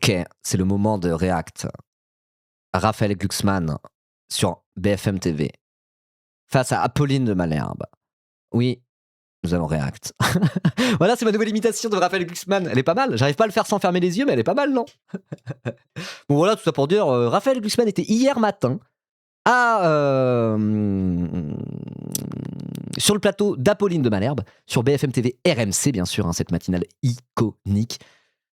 Ok, c'est le moment de React. Raphaël Glucksmann sur BFM TV face à Apolline de Malherbe. Oui, nous allons React. Voilà, c'est ma nouvelle imitation de Raphaël Glucksmann. Elle est pas mal. J'arrive pas à le faire sans fermer les yeux, mais elle est pas mal, non? Bon, voilà, tout ça pour dire, Raphaël Glucksmann était hier matin sur le plateau d'Apolline de Malherbe, sur BFM TV RMC, bien sûr, cette matinale iconique.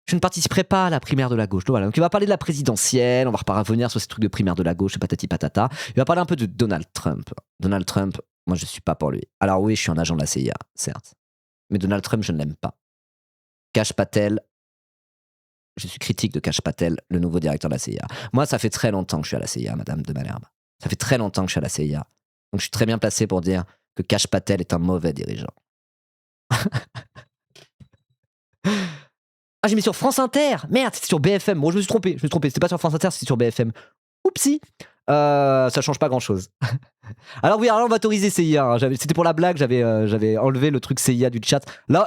Je ne participerai pas à la primaire de la gauche. Donc, voilà. Donc il va parler de la présidentielle, on va revenir sur ces trucs de primaire de la gauche, patati patata. Il va parler un peu de Donald Trump. Donald Trump, moi je suis pas pour lui. Alors oui, je suis un agent de la CIA, certes. Mais Donald Trump, je ne l'aime pas. Kash Patel, je suis critique de Kash Patel, le nouveau directeur de la CIA. Moi, ça fait très longtemps que je suis à la CIA, madame de Malherbe. Ça fait très longtemps que je suis à la CIA. Donc je suis très bien placé pour dire que Kash Patel est un mauvais dirigeant. Ah, j'ai mis sur France Inter. Merde, c'était sur BFM. Bon, je me suis trompé. C'était pas sur France Inter, c'était sur BFM. Oupsie. Ça change pas grand chose. Alors oui, alors là, on va autoriser CIA. Hein. C'était pour la blague, j'avais enlevé le truc CIA du chat. Là,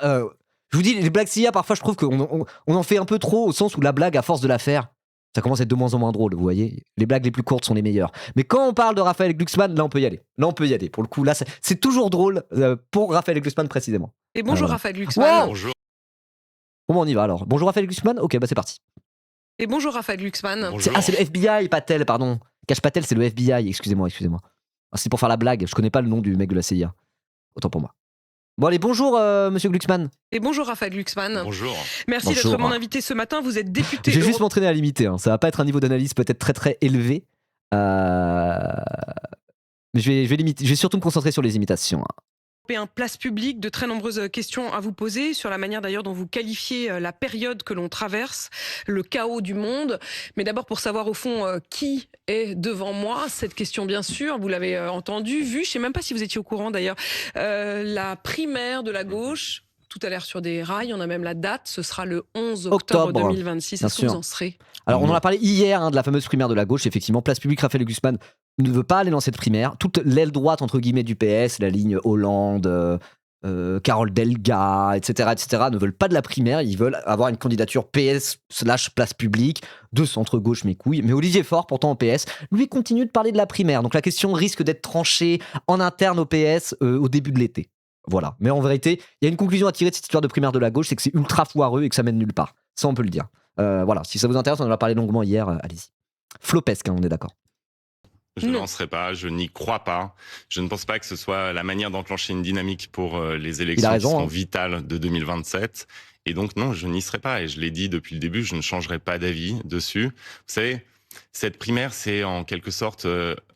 je vous dis, les blagues CIA, parfois, je trouve qu'on en fait un peu trop, au sens où la blague, à force de la faire, ça commence à être de moins en moins drôle, vous voyez. Les blagues les plus courtes sont les meilleures. Mais quand on parle de Raphaël Glucksmann, là, on peut y aller. Pour le coup, là, c'est toujours drôle pour Raphaël Glucksmann précisément. Et bonjour Raphaël Glucksmann. Wow. Bonjour. Comment on y va alors? Bonjour Raphaël Glucksmann. Ok, bah c'est parti. Et bonjour Raphaël Glucksmann. C'est le FBI, Patel, pardon. Kash Patel, c'est le FBI, excusez-moi. C'est pour faire la blague, je connais pas le nom du mec de la CIA. Autant pour moi. Bon allez, bonjour monsieur Glucksmann. Et bonjour Raphaël Glucksmann. Bonjour. Merci d'être mon invité ce matin, vous êtes député... Je vais juste m'entraîner à l'imiter, hein. Ça va pas être un niveau d'analyse peut-être très très élevé. Mais je vais surtout me concentrer sur les imitations. Un place publique, de très nombreuses questions à vous poser sur la manière d'ailleurs dont vous qualifiez la période que l'on traverse, le chaos du monde. Mais d'abord pour savoir au fond qui est devant moi, cette question bien sûr, vous l'avez entendu, vu, je ne sais même pas si vous étiez au courant d'ailleurs, la primaire de la gauche, tout à l'heure sur des rails, on a même la date, ce sera le 11 octobre 2026. Est-ce que vous en serez? Alors on en a parlé hier de la fameuse primaire de la gauche, effectivement, place publique, Raphaël Glucksmann ne veut pas aller dans cette primaire. Toute l'aile droite, entre guillemets, du PS, la ligne Hollande, Carole Delga, etc., ne veulent pas de la primaire. Ils veulent avoir une candidature PS/place publique, de centre-gauche, mes couilles. Mais Olivier Faure, pourtant au PS, lui continue de parler de la primaire. Donc la question risque d'être tranchée en interne au PS au début de l'été. Voilà. Mais en vérité, il y a une conclusion à tirer de cette histoire de primaire de la gauche, c'est que c'est ultra foireux et que ça mène nulle part. Ça, on peut le dire. Voilà. Si ça vous intéresse, on en a parlé longuement hier. Allez-y. Flopesque, on est d'accord. Je ne lancerai pas, je n'y crois pas. Je ne pense pas que ce soit la manière d'enclencher une dynamique pour les élections qui seront vitales de 2027. Et donc non, je n'y serai pas. Et je l'ai dit depuis le début, je ne changerai pas d'avis dessus. Vous savez, cette primaire, c'est en quelque sorte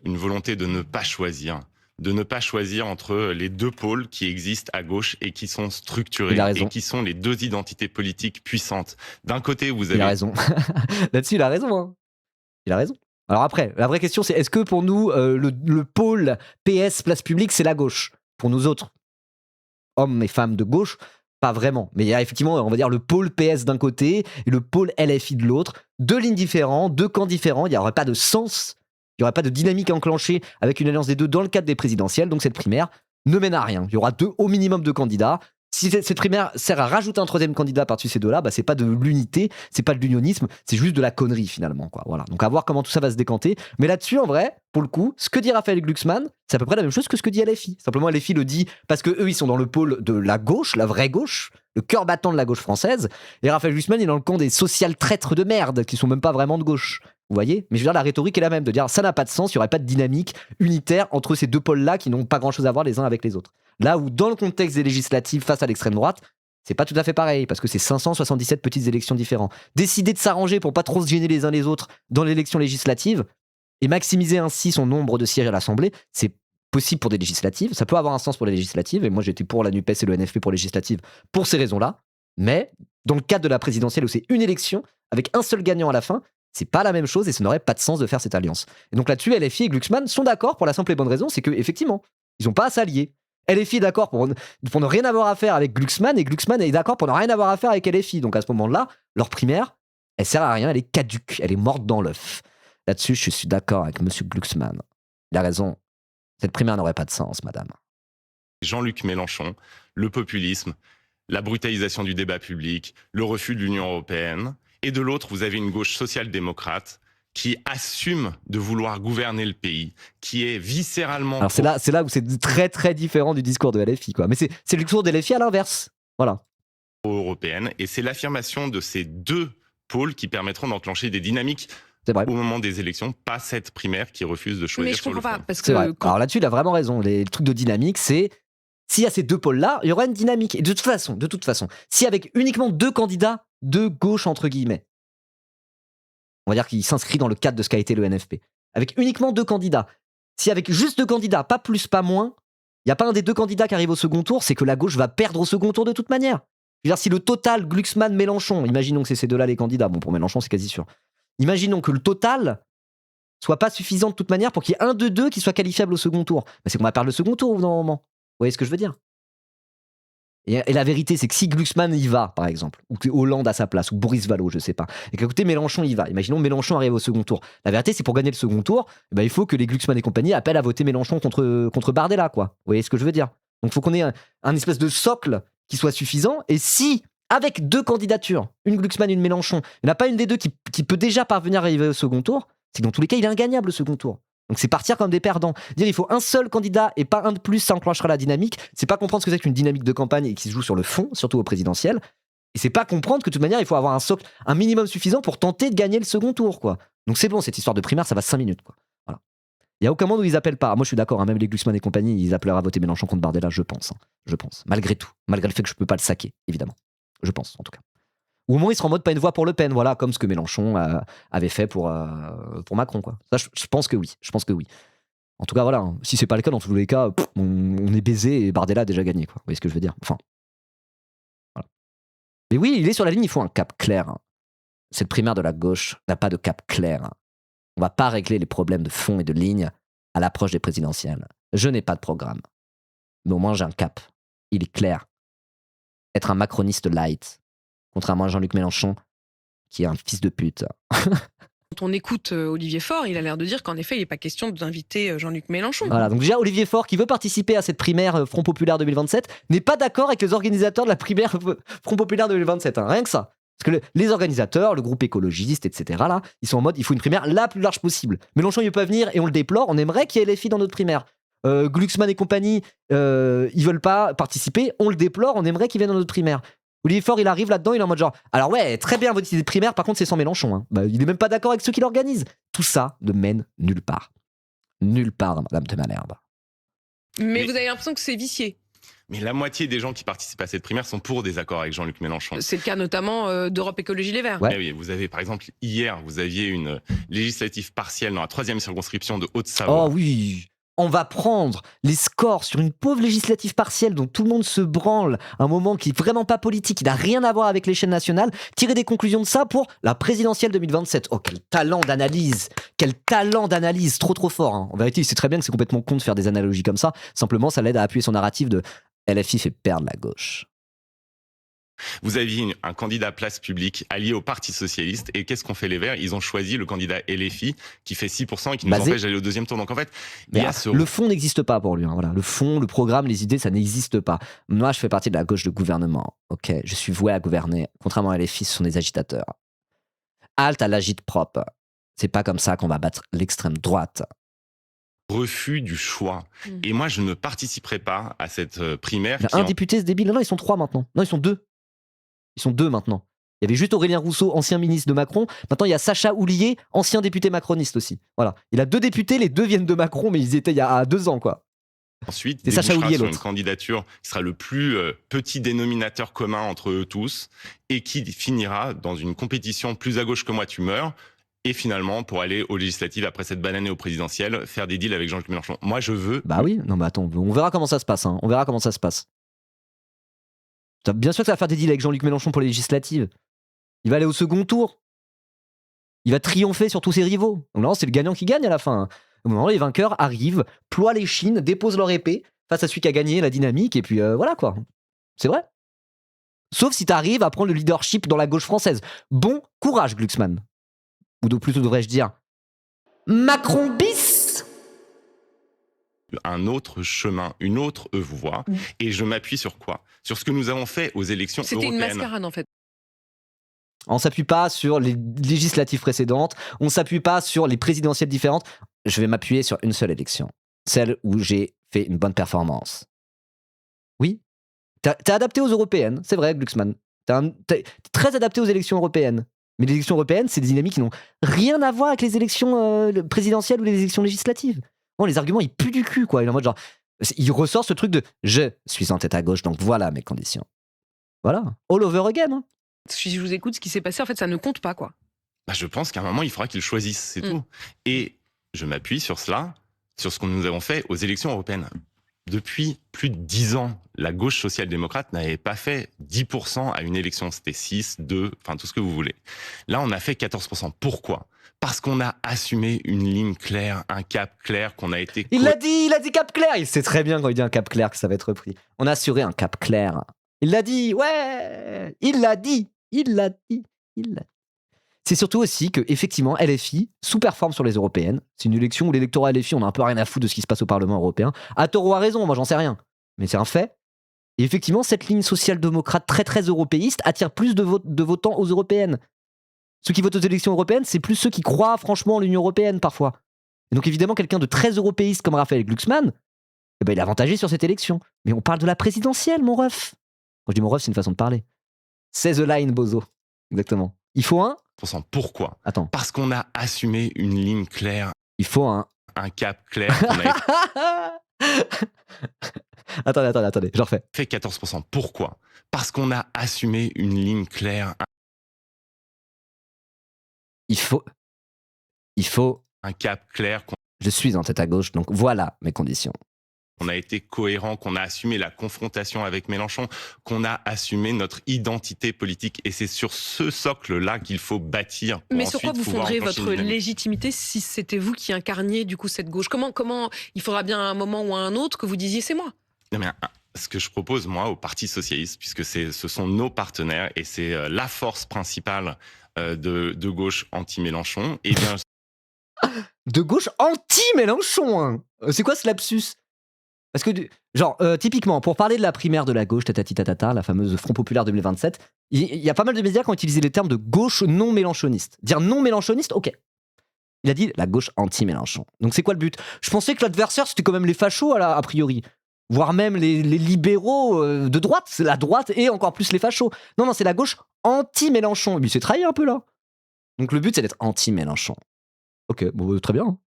une volonté de ne pas choisir. De ne pas choisir entre les deux pôles qui existent à gauche et qui sont structurés et qui sont les deux identités politiques puissantes. D'un côté, vous avez... Il a raison. Là-dessus, il a raison. Hein. Il a raison. Alors après, la vraie question, c'est est-ce que pour nous, le pôle PS, place publique, c'est la gauche? Pour nous autres, hommes et femmes de gauche, pas vraiment. Mais il y a effectivement, on va dire, le pôle PS d'un côté et le pôle LFI de l'autre. Deux lignes différentes, deux camps différents. Il n'y aurait pas de sens, il n'y aurait pas de dynamique enclenchée avec une alliance des deux dans le cadre des présidentielles. Donc cette primaire ne mène à rien. Il y aura au minimum deux candidats. Si cette primaire sert à rajouter un troisième candidat par-dessus ces deux-là, bah c'est pas de l'unité, c'est pas de l'unionisme, c'est juste de la connerie finalement, quoi. Voilà. Donc à voir comment tout ça va se décanter. Mais là-dessus, en vrai, pour le coup, ce que dit Raphaël Glucksmann, c'est à peu près la même chose que ce que dit LFI. Simplement, LFI le dit parce que eux, ils sont dans le pôle de la gauche, la vraie gauche, le cœur battant de la gauche française. Et Raphaël Glucksmann, il est dans le camp des social traîtres de merde qui sont même pas vraiment de gauche. Vous voyez? Mais je veux dire, la rhétorique est la même, de dire ça n'a pas de sens, il n'y aurait pas de dynamique unitaire entre ces deux pôles-là qui n'ont pas grand-chose à voir les uns avec les autres. Là où, dans le contexte des législatives face à l'extrême droite, c'est pas tout à fait pareil, parce que c'est 577 petites élections différentes. Décider de s'arranger pour pas trop se gêner les uns les autres dans l'élection législative, et maximiser ainsi son nombre de sièges à l'Assemblée, c'est possible pour des législatives, ça peut avoir un sens pour les législatives, et moi j'étais pour la NUPES et le NFP pour les législatives pour ces raisons-là, mais dans le cadre de la présidentielle où c'est une élection, avec un seul gagnant à la fin, c'est pas la même chose et ça n'aurait pas de sens de faire cette alliance. Et donc là-dessus, LFI et Glucksmann sont d'accord pour la simple et bonne raison, c'est qu'effectivement, ils n'ont pas à s'allier. LFI est d'accord pour ne rien avoir à faire avec Glucksmann et Glucksmann est d'accord pour ne rien avoir à faire avec LFI. Donc à ce moment-là, leur primaire, elle sert à rien, elle est caduque, elle est morte dans l'œuf. Là-dessus, je suis d'accord avec monsieur Glucksmann. Il a raison. Cette primaire n'aurait pas de sens, madame. Jean-Luc Mélenchon, le populisme, la brutalisation du débat public, le refus de l'Union européenne. Et de l'autre, vous avez une gauche social-démocrate qui assume de vouloir gouverner le pays, qui est viscéralement... Alors c'est là où c'est très très différent du discours de LFI, quoi. Mais c'est le discours de LFI à l'inverse. Voilà. Européenne. Et c'est l'affirmation de ces deux pôles qui permettront d'enclencher des dynamiques au moment des élections, pas cette primaire qui refuse de choisir. Mais je comprends pas, parce que alors là-dessus, il a vraiment raison. Les trucs de dynamique, c'est s'il y a ces deux pôles-là, il y aura une dynamique. Et de toute façon, si avec uniquement deux candidats de gauche entre guillemets, on va dire qu'il s'inscrit dans le cadre de ce qu'a été le NFP, avec uniquement deux candidats, si avec juste deux candidats, pas plus, pas moins, il n'y a pas un des deux candidats qui arrive au second tour, c'est que la gauche va perdre au second tour de toute manière. Je veux dire, si le total Glucksmann-Mélenchon, imaginons que c'est ces deux-là les candidats, bon pour Mélenchon c'est quasi sûr, imaginons que le total soit pas suffisant de toute manière pour qu'il y ait un de deux qui soit qualifiable au second tour. Ben, c'est qu'on va perdre le second tour au bout d'un moment. Vous voyez ce que je veux dire ? Et la vérité, c'est que si Glucksmann y va, par exemple, ou que Hollande à sa place, ou Boris Vallaud, je sais pas, et qu'à côté Mélenchon y va, imaginons Mélenchon arrive au second tour. La vérité, c'est pour gagner le second tour, ben, il faut que les Glucksmann et compagnie appellent à voter Mélenchon contre Bardella, quoi. Vous voyez ce que je veux dire ? Donc il faut qu'on ait un espèce de socle qui soit suffisant, et si, avec deux candidatures, une Glucksmann et une Mélenchon, il n'y en a pas une des deux qui peut déjà parvenir à arriver au second tour, c'est que dans tous les cas, il est ingagnable le second tour. Donc c'est partir comme des perdants. Dire il faut un seul candidat et pas un de plus, ça enclenchera la dynamique. C'est pas comprendre ce que c'est qu'une dynamique de campagne et qui se joue sur le fond, surtout au présidentiel. Et c'est pas comprendre que de toute manière, il faut avoir un socle, un minimum suffisant pour tenter de gagner le second tour, quoi. Donc c'est bon, cette histoire de primaire, ça va 5 minutes, quoi. Voilà. Il y a aucun moment où ils appellent pas. Moi je suis d'accord, hein, même les Glucksmann et compagnie, ils appelleraient à voter Mélenchon contre Bardella, je pense. Je pense. Malgré tout. Malgré le fait que je peux pas le saquer, évidemment. Je pense, en tout cas. Ou au moins, il sera en mode pas une voix pour Le Pen, voilà, comme ce que Mélenchon avait fait pour Macron, quoi. Ça, je pense que oui. Je pense que oui. En tout cas, voilà, si c'est pas le cas, dans tous les cas, on est baisé et Bardella a déjà gagné, quoi. Vous voyez ce que je veux dire ? Enfin, voilà. Mais oui, il est sur la ligne, il faut un cap clair. Cette primaire de la gauche n'a pas de cap clair. On va pas régler les problèmes de fond et de ligne à l'approche des présidentielles. Je n'ai pas de programme. Mais au moins, j'ai un cap. Il est clair. Être un macroniste light, contrairement à Jean-Luc Mélenchon, qui est un fils de pute. Quand on écoute Olivier Faure, il a l'air de dire qu'en effet, il n'est pas question d'inviter Jean-Luc Mélenchon. Voilà, donc déjà, Olivier Faure, qui veut participer à cette primaire Front Populaire 2027, n'est pas d'accord avec les organisateurs de la primaire Front Populaire 2027. Hein, rien que ça. Parce que les organisateurs, le groupe écologiste, etc., là, ils sont en mode, il faut une primaire la plus large possible. Mélenchon, il ne veut pas venir et on le déplore. On aimerait qu'il y ait les filles dans notre primaire. Glucksmann et compagnie, ils veulent pas participer. On le déplore. On aimerait qu'ils viennent dans notre primaire. Olivier Faure, il arrive là-dedans, il est en mode genre, alors ouais, très bien votre idée de primaire, par contre c'est sans Mélenchon. Hein. Bah, il est même pas d'accord avec ceux qui l'organisent. Tout ça ne mène nulle part. Nulle part, Madame de Malherbe. Mais vous avez l'impression que c'est vicié. Mais la moitié des gens qui participent à cette primaire sont pour des accords avec Jean-Luc Mélenchon. C'est le cas notamment d'Europe Écologie Les Verts. Ouais. Oui, vous avez par exemple, hier, vous aviez une législative partielle dans la 3e circonscription de Haute-Savoie. Oh oui, on va prendre les scores sur une pauvre législative partielle dont tout le monde se branle, un moment qui est vraiment pas politique, qui n'a rien à voir avec les chaînes nationales, tirer des conclusions de ça pour la présidentielle 2027. Oh, quel talent d'analyse, trop fort. Hein. En vérité, il sait très bien que c'est complètement con de faire des analogies comme ça, simplement ça l'aide à appuyer son narratif de LFI fait perdre la gauche. Vous aviez un candidat Place Publique allié au Parti Socialiste. Et qu'est-ce qu'ont fait les Verts ? Ils ont choisi le candidat LFI qui fait 6% et qui nous empêche d'aller au deuxième tour. Donc en fait, le fond n'existe pas pour lui. Hein, voilà. Le fond, le programme, les idées, ça n'existe pas. Moi, je fais partie de la gauche de gouvernement. Ok, je suis voué à gouverner. Contrairement à LFI, ce sont des agitateurs. Halte à l'agite propre. C'est pas comme ça qu'on va battre l'extrême droite. Refus du choix. Et moi, je ne participerai pas à cette primaire. Il y a un député, ce débile. Non, ils sont 3 maintenant. Non, ils sont 2. Ils sont 2 maintenant. Il y avait juste Aurélien Rousseau, ancien ministre de Macron. Maintenant, il y a Sacha Houlier, ancien député macroniste aussi. Voilà. Il a 2 députés, les 2 viennent de Macron, mais ils étaient il y a 2 ans, quoi. Ensuite, c'est Sacha Houlier, sur une candidature qui sera le plus petit dénominateur commun entre eux tous et qui finira dans une compétition plus à gauche que moi, tu meurs. Et finalement, pour aller aux législatives après cette bananée au présidentiel, faire des deals avec Jean-Luc Mélenchon. Moi, je veux... Bah oui, non mais attends, on verra comment ça se passe. Hein. On verra comment ça se passe. Bien sûr que ça va faire des deals avec Jean-Luc Mélenchon pour les législatives. Il va aller au second tour. Il va triompher sur tous ses rivaux. Donc non, c'est le gagnant qui gagne à la fin. Hein. Au moment où les vainqueurs arrivent, ploient les chines, déposent leur épée face à celui qui a gagné la dynamique, et puis voilà quoi. C'est vrai. Sauf si t'arrives à prendre le leadership dans la gauche française. Bon courage, Glucksmann. Ou plutôt devrais-je dire Macron bis. Un autre chemin, une autre voie. Et je m'appuie sur quoi ? Sur ce que nous avons fait aux élections européennes. C'était une mascarade en fait. On s'appuie pas sur les législatives précédentes, on s'appuie pas sur les présidentielles différentes. Je vais m'appuyer sur une seule élection, celle où j'ai fait une bonne performance. Oui, t'es adapté aux européennes, c'est vrai, Glucksmann. T'es très adapté aux élections européennes. Mais les élections européennes, c'est des dynamiques qui n'ont rien à voir avec les élections présidentielles ou les élections législatives. Bon, les arguments, ils puent du cul, quoi. Il est en mode genre, il ressort ce truc de je suis en tête à gauche, donc voilà mes conditions. Voilà, all over again. Hein. Si je vous écoute, ce qui s'est passé, en fait, ça ne compte pas, quoi. Bah, je pense qu'à un moment, il faudra qu'ils choisissent, c'est tout. Et je m'appuie sur cela, sur ce que nous avons fait aux élections européennes. Depuis plus de 10 ans, la gauche social-démocrate n'avait pas fait 10% à une élection. C'était 6, 2, enfin tout ce que vous voulez. Là, on a fait 14%. Pourquoi ? Parce qu'on a assumé une ligne claire, un cap clair, qu'on a été... Il a dit cap clair. Il sait très bien quand il dit un cap clair que ça va être repris. On a assuré un cap clair. Il l'a dit, ouais. Il l'a dit. C'est surtout aussi que, effectivement, LFI sous-performe sur les européennes. C'est une élection où l'électorat LFI, on a un peu rien à foutre de ce qui se passe au Parlement européen. À tort ou à raison, moi j'en sais rien. Mais c'est un fait. Et effectivement, cette ligne social-démocrate très très européiste attire plus de votants aux européennes. Ceux qui votent aux élections européennes, c'est plus ceux qui croient franchement en l'Union européenne parfois. Et donc évidemment, quelqu'un de très européiste comme Raphaël Glucksmann, eh ben, il est avantagé sur cette élection. Mais on parle de la présidentielle, mon ref. Quand je dis mon ref, c'est une façon de parler. C'est the line, bozo. Exactement. Il faut un... Pourquoi ? Attends. Parce qu'on a assumé une ligne claire. Il faut un cap clair. Attendez, je refais. Fait 14%. Pourquoi ? Parce qu'on a assumé une ligne claire. Il faut un cap clair. Je suis en tête à gauche, donc voilà mes conditions. On a été cohérent, qu'on a assumé la confrontation avec Mélenchon, qu'on a assumé notre identité politique. Et c'est sur ce socle-là qu'il faut bâtir. Mais sur quoi vous fonderiez votre légitimité si c'était vous qui incarniez du coup cette gauche ? Comment il faudra bien à un moment ou à un autre que vous disiez c'est moi ? Non mais ce que je propose moi au Parti socialiste, puisque ce sont nos partenaires et c'est la force principale de gauche anti-Mélenchon, et bien de gauche anti-Mélenchon. Hein. C'est quoi ce lapsus ? Parce que, genre, typiquement, pour parler de la primaire de la gauche, tatati-tatata, la fameuse Front Populaire 2027, il y a pas mal de médias qui ont utilisé les termes de gauche non mélenchoniste. Dire non mélenchoniste, ok. Il a dit la gauche anti-Mélenchon. Donc c'est quoi le but ? Je pensais que l'adversaire, c'était quand même les fachos, a priori. Voire même les libéraux de droite. C'est la droite et encore plus les fachos. Non, c'est la gauche anti-Mélenchon. Mais il s'est trahi un peu là. Donc le but, c'est d'être anti-Mélenchon. Ok, bon, très bien.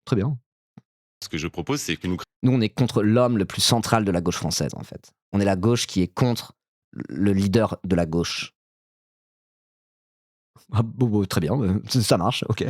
Ce que je propose, c'est que nous, on est contre l'homme le plus central de la gauche française, en fait. On est la gauche qui est contre le leader de la gauche. Ah, bon, très bien, ça marche, ok.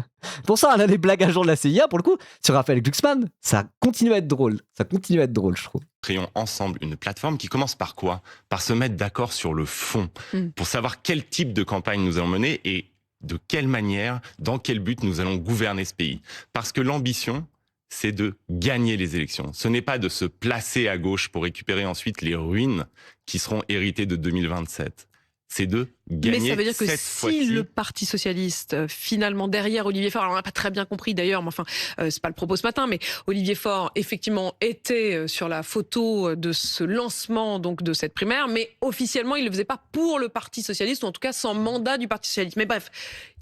Pour ça, on a les blagues à jour de la CIA, pour le coup, sur Raphaël Glucksmann, ça continue à être drôle. Je trouve. Créons ensemble une plateforme qui commence par quoi ? Par se mettre d'accord sur le fond, pour savoir quel type de campagne nous allons mener et de quelle manière, dans quel but nous allons gouverner ce pays. Parce que l'ambition, c'est de gagner les élections. Ce n'est pas de se placer à gauche pour récupérer ensuite les ruines qui seront héritées de 2027. C'est de gagner. Mais ça veut dire que si le Parti socialiste, finalement, derrière Olivier Faure, alors on n'a pas très bien compris d'ailleurs, mais enfin, c'est pas le propos ce matin, mais Olivier Faure, effectivement, était sur la photo de ce lancement donc de cette primaire, mais officiellement, il ne le faisait pas pour le Parti socialiste, ou en tout cas sans mandat du Parti socialiste. Mais bref,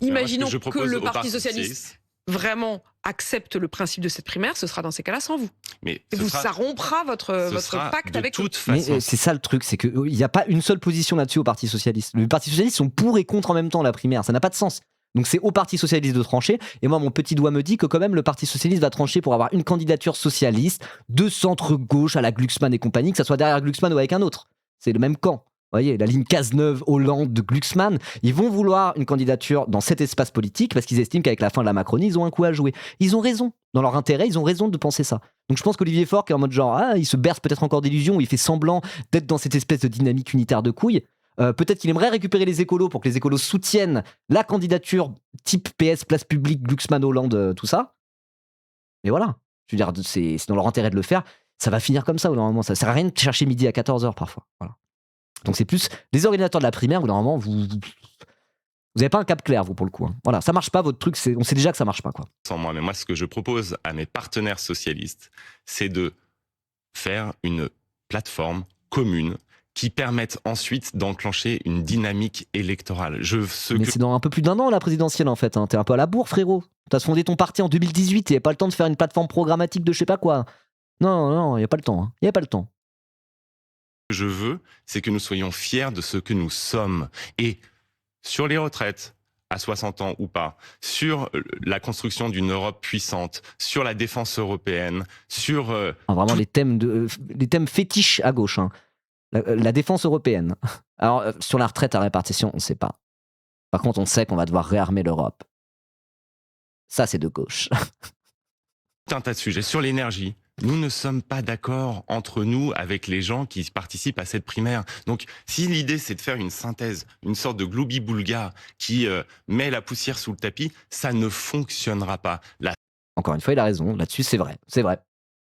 imaginons que le Parti socialiste vraiment accepte le principe de cette primaire, ce sera dans ces cas-là sans vous. Mais ça rompra votre pacte avec toute façon. Mais c'est ça le truc, c'est qu'il n'y a pas une seule position là-dessus au Parti Socialiste. Le Parti Socialiste sont pour et contre en même temps la primaire, ça n'a pas de sens. Donc c'est au Parti Socialiste de trancher, et moi mon petit doigt me dit que quand même le Parti Socialiste va trancher pour avoir une candidature socialiste de centre-gauche à la Glucksmann et compagnie, que ça soit derrière Glucksmann ou avec un autre. C'est le même camp. Vous voyez, la ligne Cazeneuve, Hollande, de Glucksmann, ils vont vouloir une candidature dans cet espace politique parce qu'ils estiment qu'avec la fin de la Macronie, ils ont un coup à jouer. Ils ont raison. Dans leur intérêt, ils ont raison de penser ça. Donc je pense qu'Olivier Faure, qui est en mode genre, il se berce peut-être encore d'illusions, il fait semblant d'être dans cette espèce de dynamique unitaire de couilles. Peut-être qu'il aimerait récupérer les écolos pour que les écolos soutiennent la candidature type PS, place publique, Glucksmann, Hollande, tout ça. Mais voilà. Je veux dire, c'est dans leur intérêt de le faire. Ça va finir comme ça, normalement. Ça sert à rien de chercher midi à 14h parfois. Voilà. Donc c'est plus les organisateurs de la primaire où normalement vous n'avez pas un cap clair, vous, pour le coup. Hein. Voilà, ça marche pas, votre truc, on sait déjà que ça marche pas, quoi. Sans moi, mais moi, ce que je propose à mes partenaires socialistes, c'est de faire une plateforme commune qui permettent ensuite d'enclencher une dynamique électorale. Mais c'est dans un peu plus d'1 an la présidentielle en fait, hein. T'es un peu à la bourre frérot. T'as fondé ton parti en 2018, t'avais pas le temps de faire une plateforme programmatique de je sais pas quoi. Non, y a pas le temps, hein. Y a pas le temps. Ce que je veux, c'est que nous soyons fiers de ce que nous sommes. Et sur les retraites, à 60 ans ou pas, sur la construction d'une Europe puissante, sur la défense européenne, sur... vraiment les thèmes fétiches à gauche, hein. La défense européenne. Alors, sur la retraite à répartition, on ne sait pas. Par contre, on sait qu'on va devoir réarmer l'Europe. Ça, c'est de gauche. Un tas de sujets. Sur l'énergie, nous ne sommes pas d'accord entre nous avec les gens qui participent à cette primaire. Donc, si l'idée, c'est de faire une synthèse, une sorte de gloubi-boulga qui met la poussière sous le tapis, ça ne fonctionnera pas. Encore une fois, il a raison. Là-dessus, c'est vrai. C'est vrai.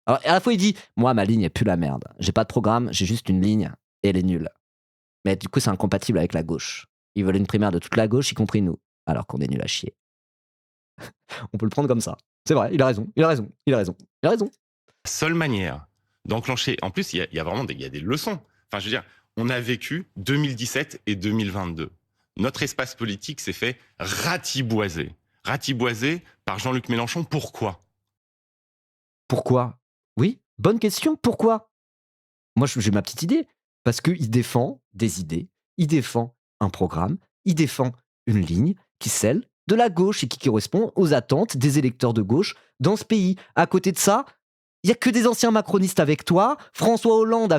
Alors, à la fois, il dit « Moi, ma ligne est plus la merde. J'ai pas de programme, j'ai juste une ligne et elle est nulle. » Mais du coup, c'est incompatible avec la gauche. Ils veulent une primaire de toute la gauche, y compris nous, alors qu'on est nul à chier. On peut le prendre comme ça. C'est vrai, il a raison. La seule manière d'enclencher... En plus, il y a vraiment des leçons. Enfin, je veux dire, on a vécu 2017 et 2022. Notre espace politique s'est fait ratiboiser. Ratiboiser par Jean-Luc Mélenchon. Pourquoi ? Oui, bonne question. Pourquoi ? Moi, j'ai ma petite idée. Parce qu'il défend des idées, il défend un programme, il défend une ligne qui est celle de la gauche et qui correspond aux attentes des électeurs de gauche dans ce pays. À côté de ça, il n'y a que des anciens macronistes avec toi. François Hollande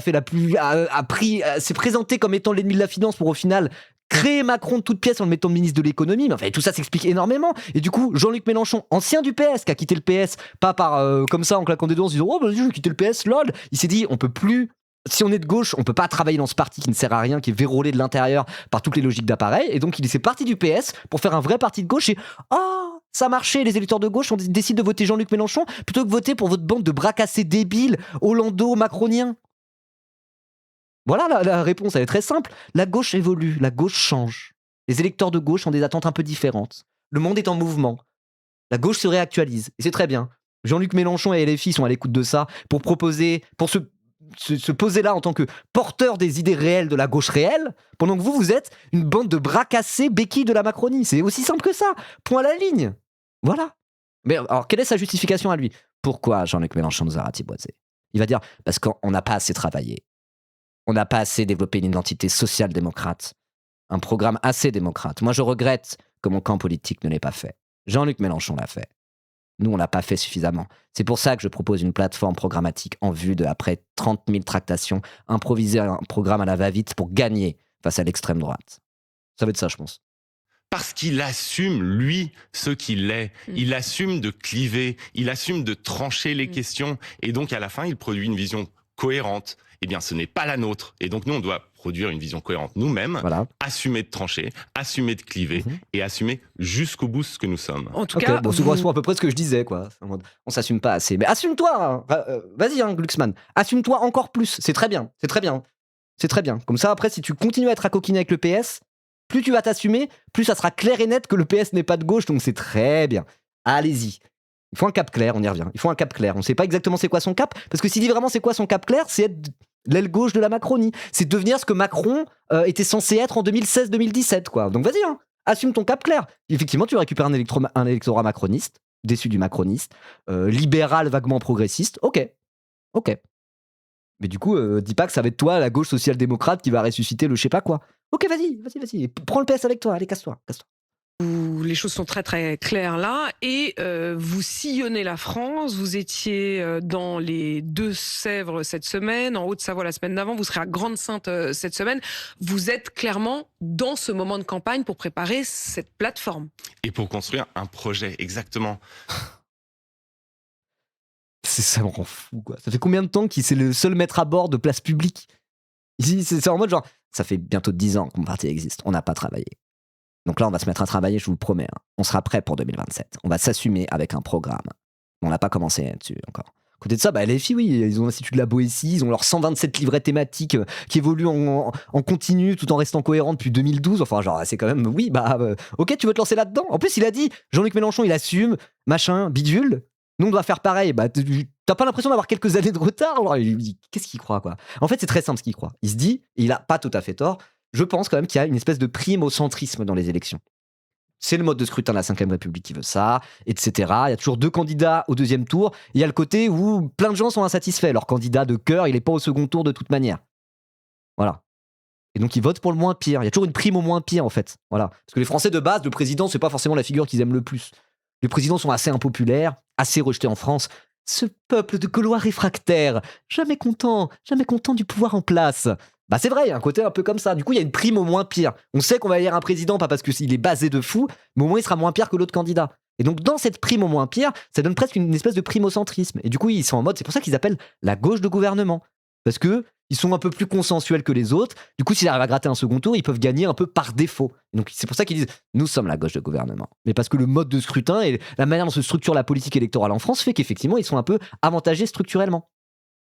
s'est présenté comme étant l'ennemi de la finance pour au final créer Macron de toutes pièces en le mettant ministre de l'économie. Mais enfin, tout ça s'explique énormément. Et du coup, Jean-Luc Mélenchon, ancien du PS, qui a quitté le PS, pas par comme ça en claquant des doigts en se disant « Oh, vas-y, je vais quitter le PS, lol ». Il s'est dit « On peut plus... Si on est de gauche, on peut pas travailler dans ce parti qui ne sert à rien, qui est vérolé de l'intérieur par toutes les logiques d'appareil. » Et donc, il s'est parti du PS pour faire un vrai parti de gauche. Et oh, ça marchait, les électeurs de gauche décident de voter Jean-Luc Mélenchon plutôt que voter pour votre bande de bras cassés débiles, hollando-macroniens. Voilà, la réponse, elle est très simple. La gauche évolue, la gauche change. Les électeurs de gauche ont des attentes un peu différentes. Le monde est en mouvement. La gauche se réactualise. Et c'est très bien. Jean-Luc Mélenchon et LFI sont à l'écoute de ça pour se poser là en tant que porteur des idées réelles de la gauche réelle, pendant que vous êtes une bande de bras cassés béquilles de la Macronie. C'est aussi simple que ça. Point à la ligne. Voilà. Mais alors, quelle est sa justification à lui ? Pourquoi Jean-Luc Mélenchon nous a ratiboisés ? Il va dire, parce qu'on n'a pas assez travaillé. On n'a pas assez développé une identité social-démocrate. Un programme assez démocrate. Moi, je regrette que mon camp politique ne l'ait pas fait. Jean-Luc Mélenchon l'a fait. Nous, on l'a pas fait suffisamment. C'est pour ça que je propose une plateforme programmatique en vue de, après 30 000 tractations, improviser un programme à la va-vite pour gagner face à l'extrême droite. Ça va être ça, je pense. Parce qu'il assume, lui, ce qu'il est. Il assume de cliver, il assume de trancher les questions. Et donc, à la fin, il produit une vision cohérente. Eh bien, ce n'est pas la nôtre. Et donc, nous, on doit produire une vision cohérente nous-mêmes, voilà. Assumer de trancher, assumer de cliver et assumer jusqu'au bout ce que nous sommes. En tout cas, bon, ça correspond à peu près à ce que je disais, quoi. On s'assume pas assez. Mais assume-toi, hein. Vas-y, hein, Glucksmann. Assume-toi encore plus. C'est très bien. Comme ça, après, si tu continues à être à coquiner avec le PS, plus tu vas t'assumer, plus ça sera clair et net que le PS n'est pas de gauche. Donc, c'est très bien. Allez-y. Il faut un cap clair, on y revient. Il faut un cap clair. On ne sait pas exactement c'est quoi son cap, parce que s'il dit vraiment c'est quoi son cap clair, c'est être l'aile gauche de la Macronie. C'est devenir ce que Macron était censé être en 2016-2017, quoi. Donc vas-y, hein, assume ton cap clair. Effectivement, tu récupères un électorat macroniste, déçu du macroniste, libéral vaguement progressiste. Ok. Mais du coup, dis pas que ça va être toi, la gauche social-démocrate, qui va ressusciter le je sais pas quoi. Ok, vas-y. Prends le PS avec toi. Allez, casse-toi. Les choses sont très très claires là et vous sillonnez la France, vous étiez dans les Deux-Sèvres cette semaine, en Haute-Savoie la semaine d'avant, vous serez à Grande-Synthe cette semaine. Vous êtes clairement dans ce moment de campagne pour préparer cette plateforme. Et pour construire un projet, exactement. Ça me rend fou, quoi. Ça fait combien de temps qu'il c'est le seul maître à bord de Place Publique ? C'est en mode genre, ça fait bientôt 10 ans que mon parti existe, on n'a pas travaillé. Donc là, on va se mettre à travailler, je vous le promets. Hein. On sera prêt pour 2027. On va s'assumer avec un programme. On n'a pas commencé là-dessus encore. À côté de ça, les filles, oui, ils ont l'Institut de la Boétie, ils ont leurs 127 livrets thématiques qui évoluent en continu tout en restant cohérents depuis 2012. Enfin, genre, c'est quand même, ok, tu veux te lancer là-dedans ? En plus, il a dit, Jean-Luc Mélenchon, il assume, machin, bidule. Nous, on doit faire pareil. Bah, t'as pas l'impression d'avoir quelques années de retard? Alors, il dit, qu'est-ce qu'il croit, quoi? En fait, c'est très simple ce qu'il croit. Il se dit, et il a pas tout à fait tort, je pense quand même qu'il y a une espèce de prime au centrisme dans les élections. C'est le mode de scrutin de la Ve République qui veut ça, etc. Il y a toujours 2 candidats au 2e tour. Il y a le côté où plein de gens sont insatisfaits. Leur candidat de cœur, il est pas au second tour de toute manière. Voilà. Et donc ils votent pour le moins pire. Il y a toujours une prime au moins pire, en fait. Voilà. Parce que les Français de base, le président, c'est pas forcément la figure qu'ils aiment le plus. Les présidents sont assez impopulaires, assez rejetés en France. Ce peuple de Gaulois réfractaires, jamais content du pouvoir en place. Bah c'est vrai, il y a un côté un peu comme ça. Du coup, il y a une prime au moins pire. On sait qu'on va élire un président, pas parce qu'il est basé de fou, mais au moins il sera moins pire que l'autre candidat. Et donc dans cette prime au moins pire, ça donne presque une espèce de primocentrisme. Et du coup, ils sont en mode, c'est pour ça qu'ils appellent la gauche de gouvernement. Parce que ils sont un peu plus consensuels que les autres. Du coup, s'ils arrivent à gratter un second tour, ils peuvent gagner un peu par défaut. Et donc c'est pour ça qu'ils disent, nous sommes la gauche de gouvernement. Mais parce que le mode de scrutin et la manière dont se structure la politique électorale en France fait qu'effectivement, ils sont un peu avantagés structurellement.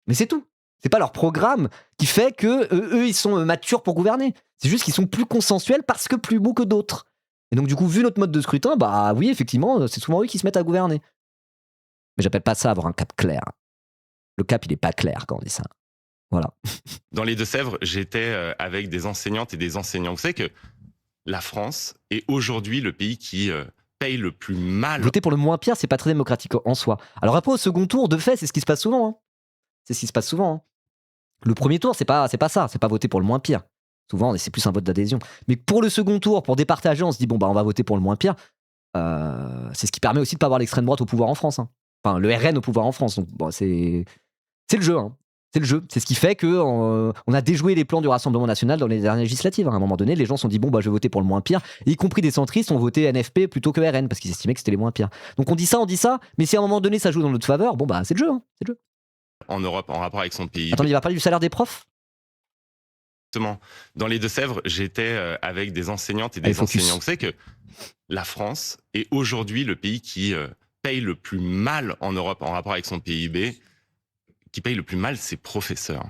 Mais c'est tout. C'est pas leur programme qui fait que eux, ils sont matures pour gouverner. C'est juste qu'ils sont plus consensuels parce que plus beaux que d'autres. Et donc, du coup, vu notre mode de scrutin, bah oui, effectivement, c'est souvent eux qui se mettent à gouverner. Mais j'appelle pas ça avoir un cap clair. Le cap, il est pas clair quand on dit ça. Voilà. Dans les Deux-Sèvres, j'étais avec des enseignantes et des enseignants. Vous savez que la France est aujourd'hui le pays qui paye le plus mal. Voter pour le moins pire, c'est pas très démocratique en soi. Alors après, au second tour, de fait, c'est ce qui se passe souvent. Hein. C'est ce qui se passe souvent. Hein. Le premier tour, c'est pas ça. C'est pas voter pour le moins pire. Souvent, c'est plus un vote d'adhésion. Mais pour le second tour, pour départager, on se dit, bon, bah, on va voter pour le moins pire. C'est ce qui permet aussi de pas avoir l'extrême droite au pouvoir en France. Hein. Enfin, le RN au pouvoir en France. Donc, bon, c'est le jeu. Hein. C'est le jeu. C'est ce qui fait qu'on a déjoué les plans du Rassemblement National dans les dernières législatives. À un moment donné, les gens se sont dit, bon, bah, je vais voter pour le moins pire. Et y compris des centristes ont voté NFP plutôt que RN parce qu'ils estimaient que c'était les moins pires. Donc on dit ça. Mais si à un moment donné, ça joue dans notre faveur, bon, bah, c'est le jeu. Hein. C'est le jeu. En Europe, en rapport avec son pays. Attends, il va parler du salaire des profs? Justement, dans les Deux-Sèvres, j'étais avec des enseignantes et des enseignants. Vous savez que la France est aujourd'hui le pays qui paye le plus mal en Europe en rapport avec son PIB, qui paye le plus mal ses professeurs.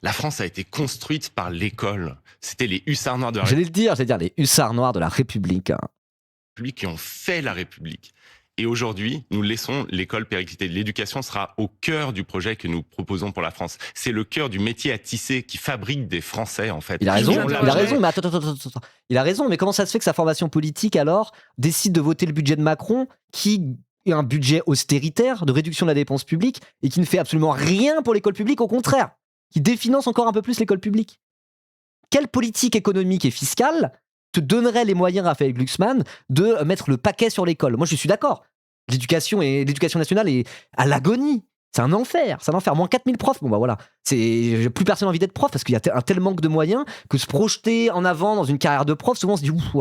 La France a été construite par l'école. C'était les hussards noirs de la République. J'allais dire les hussards noirs de la République. Qui ont fait la République. Et aujourd'hui, nous laissons l'école péricliter. L'éducation sera au cœur du projet que nous proposons pour la France. C'est le cœur du métier à tisser qui fabrique des Français, en fait. Il a raison, mais attends. Il a raison, mais comment ça se fait que sa formation politique, alors, décide de voter le budget de Macron, qui est un budget austéritaire, de réduction de la dépense publique, et qui ne fait absolument rien pour l'école publique, au contraire, qui définance encore un peu plus l'école publique? Quelle politique économique et fiscale te donnerait les moyens, Raphaël Glucksmann, de mettre le paquet sur l'école? Moi, je suis d'accord. L'éducation nationale est à l'agonie. C'est un enfer. Moins 4000 profs. Bon, bah voilà. Plus personne n'a envie d'être prof parce qu'il y a un tel manque de moyens que se projeter en avant dans une carrière de prof, souvent on se dit, ouf,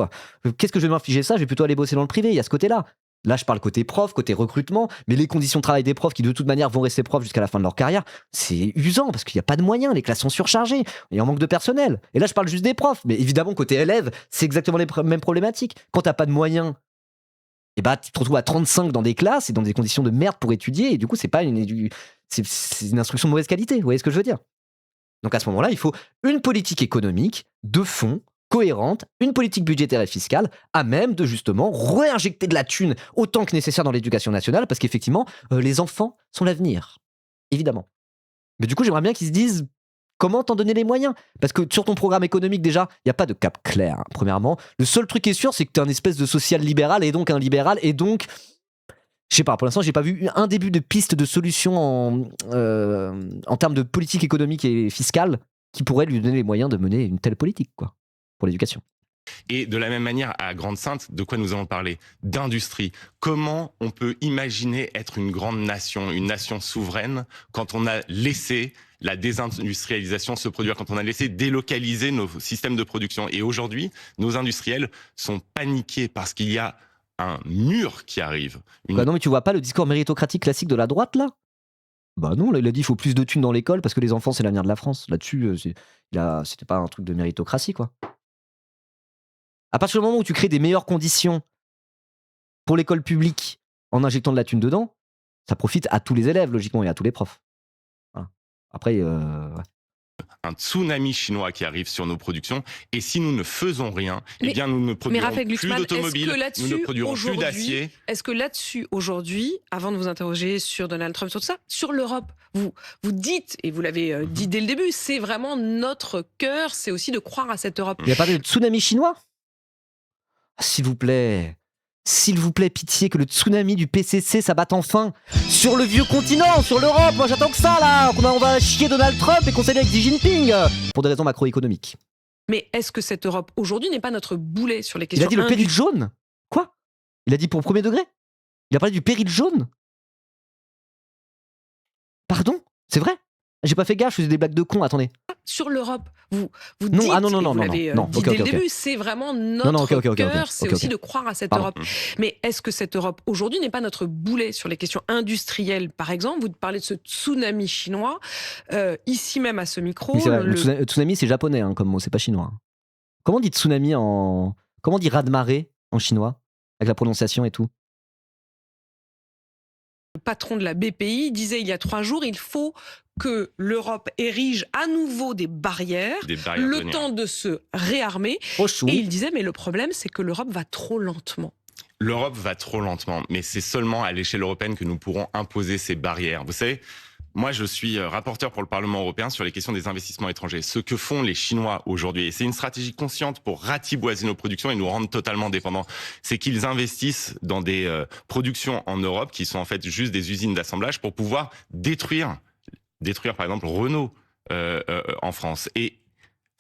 qu'est-ce que je vais m'infliger ça? Je vais plutôt aller bosser dans le privé. Il y a ce côté-là. Là, je parle côté prof, côté recrutement, mais les conditions de travail des profs qui, de toute manière, vont rester profs jusqu'à la fin de leur carrière, c'est usant parce qu'il n'y a pas de moyens. Les classes sont surchargées. Il y a un manque de personnel. Et là, je parle juste des profs. Mais évidemment, côté élèves, c'est exactement les mêmes problématiques. Quand tu n'as pas de moyens, et bah, tu te retrouves à 35 dans des classes et dans des conditions de merde pour étudier. Et du coup, c'est une instruction de mauvaise qualité. Vous voyez ce que je veux dire? Donc à ce moment-là, il faut une politique économique de fond, cohérente, une politique budgétaire et fiscale à même de justement réinjecter de la thune autant que nécessaire dans l'éducation nationale parce qu'effectivement, les enfants sont l'avenir. Évidemment. Mais du coup, j'aimerais bien qu'ils se disent comment t'en donner les moyens? Parce que sur ton programme économique, déjà, il n'y a pas de cap clair, hein, premièrement. Le seul truc qui est sûr, c'est que t'es un espèce de social-libéral et donc un libéral. Et donc, je sais pas, pour l'instant, j'ai pas vu un début de piste de solution en termes de politique économique et fiscale qui pourrait lui donner les moyens de mener une telle politique, quoi, pour l'éducation. Et de la même manière, à Grande-Synthe, de quoi nous allons parler? D'industrie. Comment on peut imaginer être une grande nation, une nation souveraine, quand on a laissé la désindustrialisation se produire, quand on a laissé délocaliser nos systèmes de production? Et aujourd'hui, nos industriels sont paniqués parce qu'il y a un mur qui arrive. Bah non, mais tu vois pas le discours méritocratique classique de la droite, là? Bah non, là, il a dit il faut plus de thunes dans l'école parce que les enfants, c'est l'avenir de la France. Là-dessus, c'était pas un truc de méritocratie, quoi. À partir du moment où tu crées des meilleures conditions pour l'école publique en injectant de la thune dedans, ça profite à tous les élèves, logiquement, et à tous les profs. Voilà. Après, ouais. un tsunami chinois qui arrive sur nos productions. Et si nous ne faisons rien, eh bien nous ne produirons plus d'automobiles, nous ne produirons plus d'acier. Est-ce que là-dessus, aujourd'hui, avant de vous interroger sur Donald Trump, sur tout ça, sur l'Europe, vous dites, et vous l'avez dit dès le début, c'est vraiment notre cœur, c'est aussi de croire à cette Europe. Il n'y a pas de tsunami chinois? S'il vous plaît, pitié que le tsunami du PCC s'abatte enfin sur le vieux continent, sur l'Europe. Moi j'attends que ça là, on va chier Donald Trump et qu'on s'allie avec Xi Jinping pour des raisons macroéconomiques. Mais est-ce que cette Europe aujourd'hui n'est pas notre boulet sur les questions? Il a dit le péril jaune? Quoi? Il a dit pour premier degré? Il a parlé du péril jaune? Pardon? C'est vrai? J'ai pas fait gaffe, je faisais des blagues de con, attendez. Sur l'Europe, vous dites, non, vous l'avez dit dès le début, c'est vraiment notre cœur, c'est aussi de croire à cette Europe. Mais est-ce que cette Europe aujourd'hui n'est pas notre boulet sur les questions industrielles? Par exemple, vous parlez de ce tsunami chinois, ici même à ce micro. Oui, le tsunami c'est japonais comme mot, c'est pas chinois. Comment on dit tsunami comment on dit raz-de-marée en chinois? Avec la prononciation et tout. Le patron de la BPI disait il y a 3 jours, il faut que l'Europe érige à nouveau des barrières le temps de se réarmer. Et il disait, mais le problème, c'est que l'Europe va trop lentement. L'Europe va trop lentement, mais c'est seulement à l'échelle européenne que nous pourrons imposer ces barrières. Vous savez, moi, je suis rapporteur pour le Parlement européen sur les questions des investissements étrangers. Ce que font les Chinois aujourd'hui, et c'est une stratégie consciente pour ratiboiser nos productions et nous rendre totalement dépendants, c'est qu'ils investissent dans des productions en Europe qui sont en fait juste des usines d'assemblage pour pouvoir détruire par exemple Renault en France. Et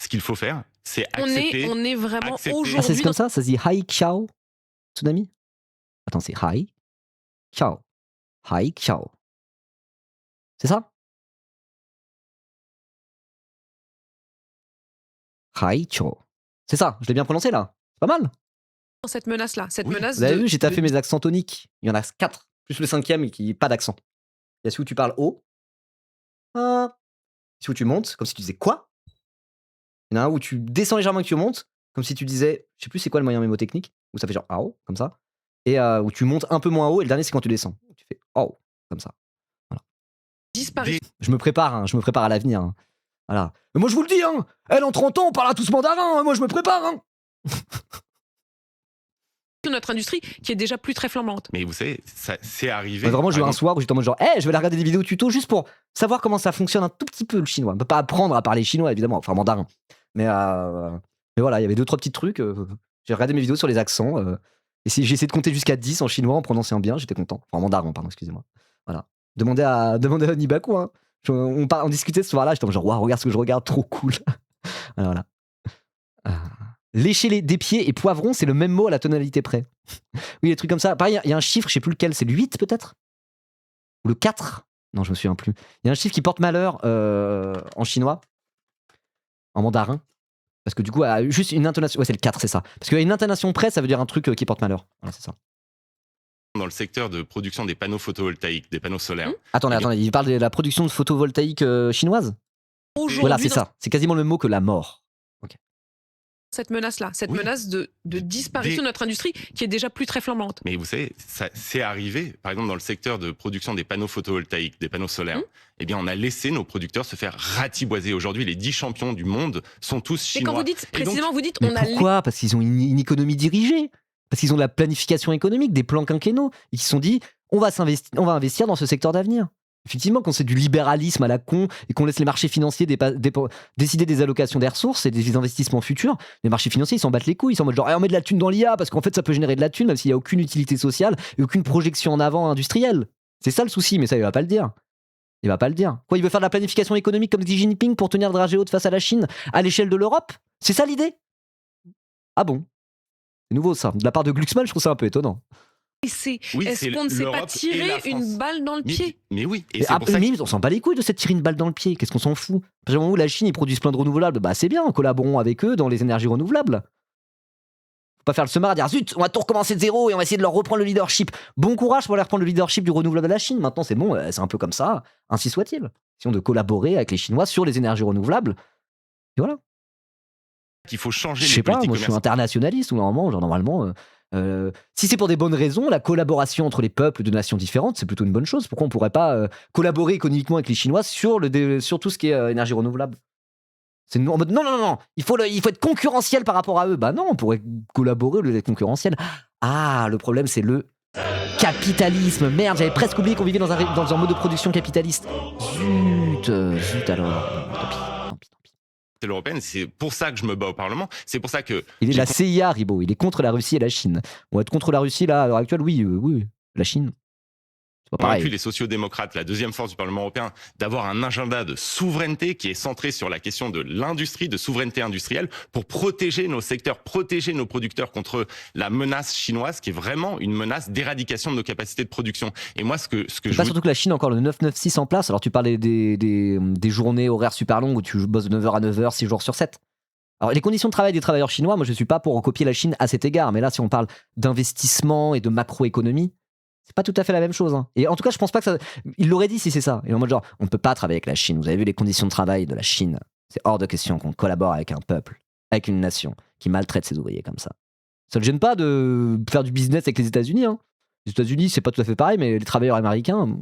ce qu'il faut faire, c'est accepter... On est vraiment aujourd'hui... c'est comme ça se dit Hai Kiao Tsunami? Attends, c'est Hai Kiao. Hai Kiao. C'est ça? Hai Kiao. C'est ça, je l'ai bien prononcé là. C'est pas mal. Cette menace-là, menace vous avez vu, j'ai taffé mes accents toniques. Il y en a 4, plus le 5e qui n'a pas d'accent. Il y a celui où tu parles haut. Celui où tu montes, comme si tu disais quoi? Il y en a un où tu descends légèrement et que tu montes, comme si tu disais, je sais plus c'est quoi le moyen mémotechnique, où ça fait genre ah, comme ça. Et où tu montes un peu moins haut, et le dernier c'est quand tu descends. Tu fais oh, comme ça. Voilà. Je me prépare à l'avenir. Hein. Voilà. Mais moi je vous le dis, dans 30 ans on parlera tous mandarin, moi je me prépare. Notre industrie qui est déjà plus très flambante. Mais vous savez, ça c'est arrivé. Vraiment, j'ai eu un soir où j'étais en mode genre, je vais aller regarder des vidéos tuto juste pour savoir comment ça fonctionne un tout petit peu le chinois. On peut pas apprendre à parler chinois évidemment, enfin mandarin. Mais voilà, il y avait 2-3 petits trucs. J'ai regardé mes vidéos sur les accents. Et si j'ai essayé de compter jusqu'à 10 en chinois en prononçant bien, j'étais content. Enfin en mandarin, pardon, excusez-moi. Voilà. Demandez à Nibaku. On discutait ce soir-là, j'étais en mode genre, waouh, regarde ce que je regarde, trop cool. voilà. Lécher des pieds et poivron, c'est le même mot à la tonalité près. Oui, des trucs comme ça. Pareil, il y a un chiffre, je sais plus lequel, c'est le 8 peut-être? Ou le 4? Non, je me souviens plus. Il y a un chiffre qui porte malheur en chinois, en mandarin. Parce que du coup, juste une intonation. Ouais, c'est le 4, c'est ça. Parce qu'une intonation près, ça veut dire un truc qui porte malheur. Voilà, c'est ça. Dans le secteur de production des panneaux photovoltaïques, des panneaux solaires. Attendez, il parle de la production de photovoltaïque chinoise? Voilà, c'est ça. C'est quasiment le mot que la mort. Cette menace-là, menace de disparition de notre industrie qui est déjà plus très flambante. Mais vous savez, ça c'est arrivé, par exemple dans le secteur de production des panneaux photovoltaïques, des panneaux solaires, eh bien on a laissé nos producteurs se faire ratiboiser. Aujourd'hui, les 10 champions du monde sont tous chinois. Et quand vous dites, précisément, vous dites... Pourquoi? Parce qu'ils ont une économie dirigée. Parce qu'ils ont de la planification économique, des plans quinquennaux. Ils se sont dit, on va investir dans ce secteur d'avenir. Effectivement, quand c'est du libéralisme à la con et qu'on laisse les marchés financiers décider des allocations des ressources et des investissements futurs, les marchés financiers ils s'en battent les couilles, ils sont en mode genre on met de la thune dans l'IA parce qu'en fait ça peut générer de la thune même s'il n'y a aucune utilité sociale et aucune projection en avant industrielle. C'est ça le souci, mais ça il va pas le dire. Quoi, il veut faire de la planification économique comme Xi Jinping pour tenir le dragée haute face à la Chine à l'échelle de l'Europe? C'est ça l'idée? Ah bon? C'est nouveau ça. De la part de Glucksmann, je trouve ça un peu étonnant. Est-ce qu'on ne s'est pas tiré une balle dans le pied? Mais oui. Et on s'en bat les couilles de cette tirer une balle dans le pied. Qu'est-ce qu'on s'en fout? Parce que la Chine, ils produisent plein de renouvelables. Bah c'est bien, collaborons avec eux dans les énergies renouvelables. Faut pas faire le semard à dire zut, on va tout recommencer de zéro et on va essayer de leur reprendre le leadership. Bon courage pour leur reprendre le leadership du renouvelable de la Chine. Maintenant c'est bon, c'est un peu comme ça. Ainsi soit-il. Essayons de collaborer avec les Chinois sur les énergies renouvelables. Et voilà. Qu'il faut changer. Je sais pas, moi je suis internationaliste ou normalement. Si c'est pour des bonnes raisons, la collaboration entre les peuples de nations différentes, c'est plutôt une bonne chose. Pourquoi on pourrait pas collaborer économiquement avec les Chinois sur tout ce qui est énergie renouvelable? C'est en mode non, il faut être concurrentiel par rapport à eux. Bah non, on pourrait collaborer au lieu d'être concurrentiel. Ah, le problème c'est le capitalisme. Merde, j'avais presque oublié qu'on vivait dans un mode de production capitaliste. Zut alors. Tant pis. Européenne, c'est pour ça que je me bats au Parlement. C'est pour ça que il est de la CIA, Ribot. Il est contre la Russie et la Chine. On va être contre la Russie là à l'heure actuelle. Oui. La Chine. Convaincu les sociodémocrates, la deuxième force du Parlement européen, d'avoir un agenda de souveraineté qui est centré sur la question de l'industrie, de souveraineté industrielle, pour protéger nos secteurs, protéger nos producteurs contre la menace chinoise, qui est vraiment une menace d'éradication de nos capacités de production. Et moi, ce que je pas surtout que la Chine a encore le 996 en place. Alors tu parlais des journées horaires super longues où tu bosses de 9h à 9h, 6 jours sur 7. Alors les conditions de travail des travailleurs chinois, moi je suis pas pour recopier la Chine à cet égard, mais là si on parle d'investissement et de macroéconomie, c'est pas tout à fait la même chose. Hein. Et en tout cas, je pense pas que ça. Il l'aurait dit si c'est ça. Et en mode genre, on ne peut pas travailler avec la Chine. Vous avez vu les conditions de travail de la Chine. C'est hors de question qu'on collabore avec un peuple, avec une nation qui maltraite ses ouvriers comme ça. Ça ne gêne pas de faire du business avec les États-Unis. Hein. Les États-Unis, c'est pas tout à fait pareil, mais les travailleurs américains.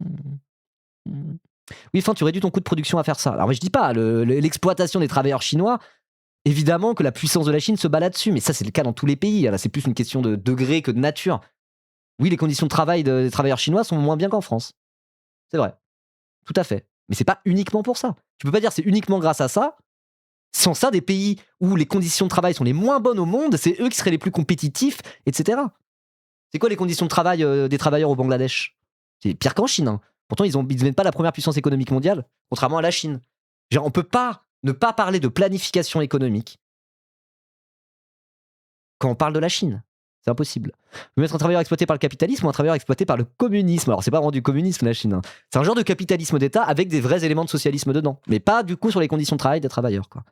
Oui, enfin, tu réduis ton coût de production à faire ça. Alors, je dis pas l'exploitation des travailleurs chinois. Évidemment que la puissance de la Chine se bat là-dessus, mais ça, c'est le cas dans tous les pays. Là, c'est plus une question de degré que de nature. Oui, les conditions de travail des travailleurs chinois sont moins bien qu'en France. C'est vrai. Tout à fait. Mais c'est pas uniquement pour ça. Tu peux pas dire c'est uniquement grâce à ça. Sans ça, des pays où les conditions de travail sont les moins bonnes au monde, c'est eux qui seraient les plus compétitifs, etc. C'est quoi les conditions de travail des travailleurs au Bangladesh? C'est pire qu'en Chine. Hein. Pourtant, ils ne deviennent pas la première puissance économique mondiale, contrairement à la Chine. Genre, on peut pas ne pas parler de planification économique quand on parle de la Chine. C'est impossible. Vous mettre un travailleur exploité par le capitalisme ou un travailleur exploité par le communisme. Alors, c'est pas vraiment du communisme, la Chine. Hein. C'est un genre de capitalisme d'État avec des vrais éléments de socialisme dedans. Mais pas, du coup, sur les conditions de travail des travailleurs, quoi.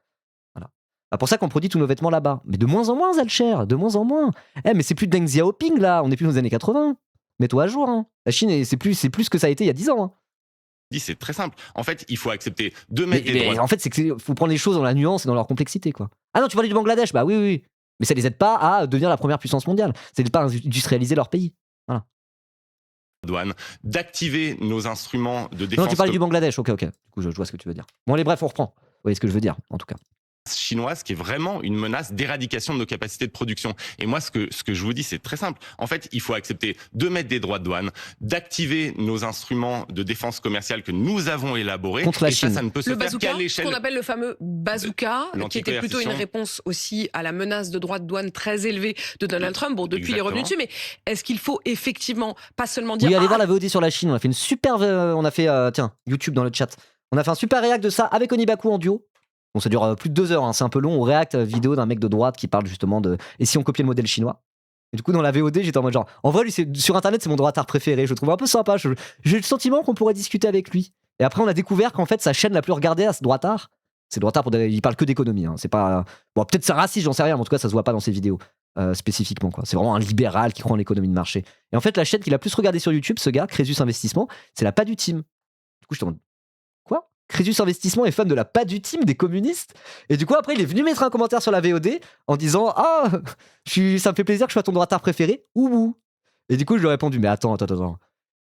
Voilà. C'est pour ça qu'on produit tous nos vêtements là-bas. Mais de moins en moins, Zalcher, de moins en moins. Mais c'est plus Deng Xiaoping, là. On n'est plus dans les années 80. Mets-toi à jour. Hein. La Chine, c'est plus ce que ça a été il y a 10 ans. Hein. C'est très simple. En fait, il faut accepter de mettre des droits. En fait, c'est qu'il faut prendre les choses dans la nuance et dans leur complexité, quoi. Ah non, tu parlais du Bangladesh. Bah oui. Mais ça les aide pas à devenir la première puissance mondiale. Ça les aide pas à industrialiser leur pays. Voilà. Douane, d'activer nos instruments de défense. Non, tu parlais du Bangladesh. Ok. Du coup, je vois ce que tu veux dire. Bon, allez, bref, on reprend. Vous voyez ce que je veux dire, en tout cas. Chinoise qui est vraiment une menace d'éradication de nos capacités de production. Et moi, ce que je vous dis, c'est très simple. En fait, il faut accepter de mettre des droits de douane, d'activer nos instruments de défense commerciale que nous avons élaborés. Contre la Chine. Ça ne peut se faire qu'à l'échelle. Ce qu'on appelle le fameux bazooka, qui était plutôt une réponse aussi à la menace de droits de douane très élevée de Donald Trump. Bon, depuis, il est revenu dessus, mais est-ce qu'il faut effectivement pas seulement dire... Oui, allez voir la VOD sur la Chine. On a fait une super... on a fait... tiens, YouTube dans le chat. On a fait un super réact de ça avec Onibaku en duo. Bon, ça dure plus de 2 heures, hein. C'est un peu long. On réacte vidéo d'un mec de droite qui parle justement de. Et si on copiait le modèle chinois? Et du coup, dans la VOD, j'étais en mode genre. En vrai, lui, sur internet, c'est mon droitard préféré. Je le trouve un peu sympa. J'ai le sentiment qu'on pourrait discuter avec lui. Et après, on a découvert qu'en fait, sa chaîne la plus regardée à ce droitard, c'est droitard il parle que d'économie. Hein. C'est pas. Bon, peut-être c'est raciste, j'en sais rien, mais en tout cas, ça se voit pas dans ses vidéos spécifiquement. Quoi. C'est vraiment un libéral qui croit en l'économie de marché. Et en fait, la chaîne qu'il a plus regardée sur YouTube, ce gars, Crésus Investissement, c'est la Pas du Team. Du coup, je te demande. Quoi? Crésus Investissement est fan de la Pas du Team des communistes. Et du coup, après, il est venu mettre un commentaire sur la VOD en disant ah, ça me fait plaisir que je sois ton droitard préféré. Ouh. Et du coup, je lui ai répondu mais attends.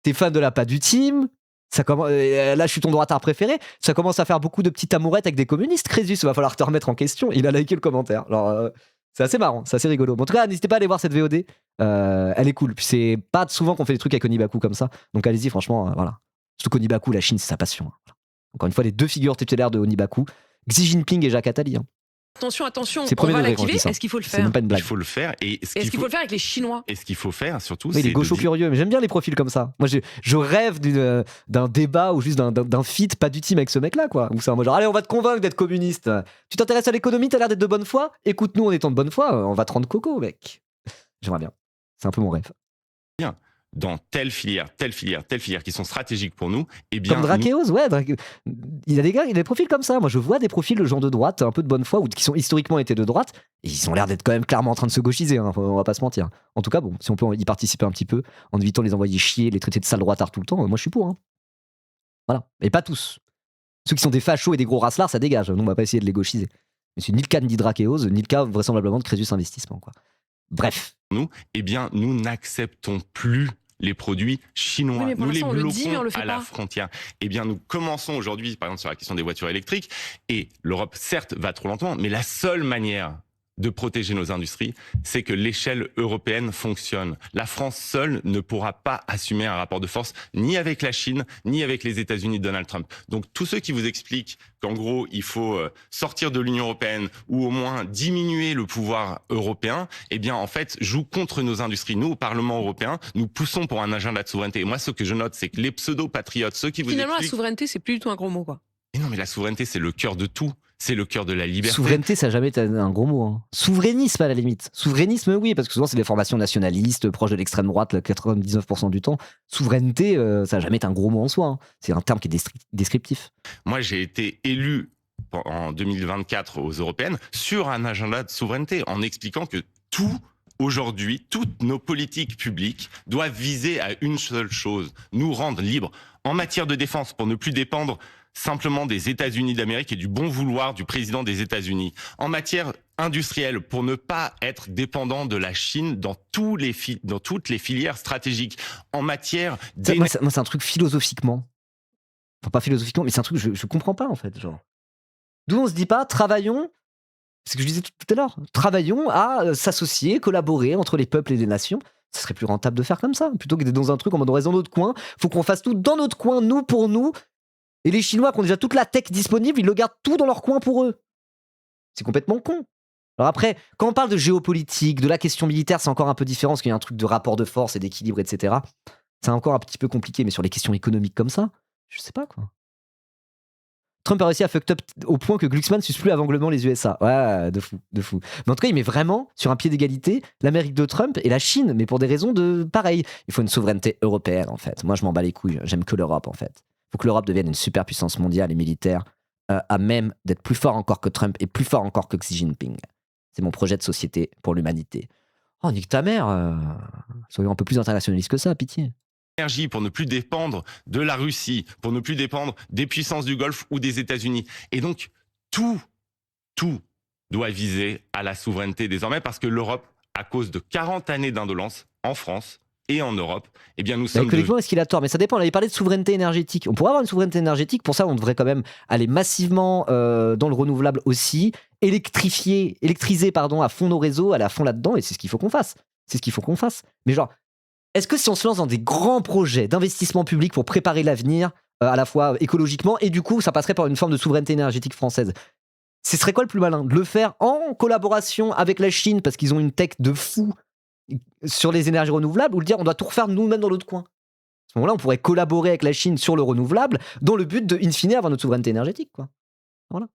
T'es fan de la Pas du Team? Là, je suis ton droitard préféré. Ça commence à faire beaucoup de petites amourettes avec des communistes. Crésus, il va falloir te remettre en question. Il a liké le commentaire. Alors, c'est assez marrant, c'est assez rigolo. Mais en tout cas, n'hésitez pas à aller voir cette VOD. Elle est cool. Puis c'est pas souvent qu'on fait des trucs avec Onibaku comme ça. Donc allez-y, franchement, voilà. Surtout qu'Onibaku, la Chine, c'est sa passion. Voilà. Encore une fois, les deux figures tutélaires de Onibaku, Xi Jinping et Jacques Attali. Hein. Attention, c'est on va l'activer. Est-ce qu'il faut le faire? C'est même pas une blague. Il faut le faire. Est-ce qu'il faut le faire avec les Chinois? Et ce qu'il faut faire, surtout, c'est les gauchos curieux. Mais j'aime bien les profils comme ça. Moi, je rêve d'un débat ou juste d'un feat pas du team avec ce mec-là, quoi. Où c'est un mot genre, allez, on va te convaincre d'être communiste. Tu t'intéresses à l'économie, t'as l'air d'être de bonne foi. Écoute-nous en étant de bonne foi, on va te rendre coco, mec. J'aimerais bien. C'est un peu mon rêve. Bien. Dans telle filière, qui sont stratégiques pour nous, et bien. Comme Drakeos, ouais. Il a des profils comme ça. Moi, je vois des profils de gens de droite, un peu de bonne foi, ou qui sont historiquement été de droite, et ils ont l'air d'être quand même clairement en train de se gauchiser, hein, on va pas se mentir. En tout cas, bon, si on peut y participer un petit peu, en évitant de les envoyer chier, les traiter de sale droitard tout le temps, moi je suis pour. Hein. Voilà. Et pas tous. Ceux qui sont des fachos et des gros racelards, ça dégage. Nous, on va pas essayer de les gauchiser. Mais c'est ni le cas ni Drakeos, ni le cas vraisemblablement de Crésus Investissement, quoi. Bref. Nous n'acceptons plus les produits chinois. Oui, nous les bloquons à la frontière. Eh bien, nous commençons aujourd'hui, par exemple, sur la question des voitures électriques, et l'Europe, certes, va trop lentement, mais la seule manière de protéger nos industries, c'est que l'échelle européenne fonctionne. La France seule ne pourra pas assumer un rapport de force ni avec la Chine, ni avec les États-Unis de Donald Trump. Donc tous ceux qui vous expliquent qu'en gros, il faut sortir de l'Union européenne ou au moins diminuer le pouvoir européen, eh bien en fait, jouent contre nos industries. Nous, au Parlement européen, nous poussons pour un agenda de souveraineté. Et moi, ce que je note, c'est que les pseudo-patriotes, ceux qui vous Finalement, expliquent... la souveraineté, c'est plus du tout un gros mot, quoi. Et non, mais la souveraineté, c'est le cœur de tout. C'est le cœur de la liberté. Souveraineté, ça n'a jamais été un gros mot. Hein. Souverainisme, à la limite. Souverainisme, oui, parce que souvent, c'est des formations nationalistes, proches de l'extrême droite, 99% du temps. Souveraineté, ça n'a jamais été un gros mot en soi. Hein. C'est un terme qui est descriptif. Moi, j'ai été élu en 2024 aux européennes sur un agenda de souveraineté, en expliquant que aujourd'hui, toutes nos politiques publiques doivent viser à une seule chose, nous rendre libres en matière de défense pour ne plus dépendre simplement des États-Unis d'Amérique et du bon vouloir du président des États-Unis. En matière industrielle, pour ne pas être dépendant de la Chine dans toutes les filières stratégiques. En matière... Moi, c'est un truc philosophiquement. Enfin, pas philosophiquement, mais c'est un truc que je comprends pas, en fait. Genre. D'où on se dit pas, travaillons... C'est ce que je disais tout à l'heure. Travaillons à s'associer, collaborer entre les peuples et les nations. Ça serait plus rentable de faire comme ça, plutôt que d'être dans un truc en mode on reste dans notre coin. Faut qu'on fasse tout dans notre coin, nous pour nous. Et les Chinois qui ont déjà toute la tech disponible, ils le gardent tout dans leur coin pour eux. C'est complètement con. Alors après, quand on parle de géopolitique, de la question militaire, c'est encore un peu différent, parce qu'il y a un truc de rapport de force et d'équilibre, etc. C'est encore un petit peu compliqué, mais sur les questions économiques comme ça, je sais pas quoi. Trump a réussi à fuck up au point que Glucksmann suce plus aveuglément les USA. Ouais, de fou. Mais en tout cas, il met vraiment sur un pied d'égalité l'Amérique de Trump et la Chine, mais pour des raisons de pareil. Il faut une souveraineté européenne, en fait. Moi, je m'en bats les couilles. J'aime que l'Europe, en fait. Il faut que l'Europe devienne une superpuissance mondiale et militaire, à même d'être plus fort encore que Trump et plus fort encore que Xi Jinping. C'est mon projet de société pour l'humanité. Oh, nique ta mère. Soyons un peu plus internationalistes que ça, pitié. Pour ne plus dépendre de la Russie, pour ne plus dépendre des puissances du Golfe ou des États-Unis. Et donc, tout doit viser à la souveraineté désormais, parce que l'Europe, à cause de 40 années d'indolence en France et en Europe, eh bien nous sommes... Économiquement, est-ce qu'il a tort? Mais ça dépend, on avait parlé de souveraineté énergétique. On pourrait avoir une souveraineté énergétique, pour ça on devrait quand même aller massivement dans le renouvelable aussi, électriser à fond nos réseaux, aller à fond là-dedans, et c'est ce qu'il faut qu'on fasse. Mais genre, est-ce que si on se lance dans des grands projets d'investissement public pour préparer l'avenir, à la fois écologiquement, et du coup ça passerait par une forme de souveraineté énergétique française, ce serait quoi le plus malin? De le faire en collaboration avec la Chine, parce qu'ils ont une tech de fou sur les énergies renouvelables, ou le dire on doit tout refaire nous-mêmes dans notre coin? À ce moment-là, on pourrait collaborer avec la Chine sur le renouvelable, dans le but de, in fine, avoir notre souveraineté énergétique, quoi. Voilà.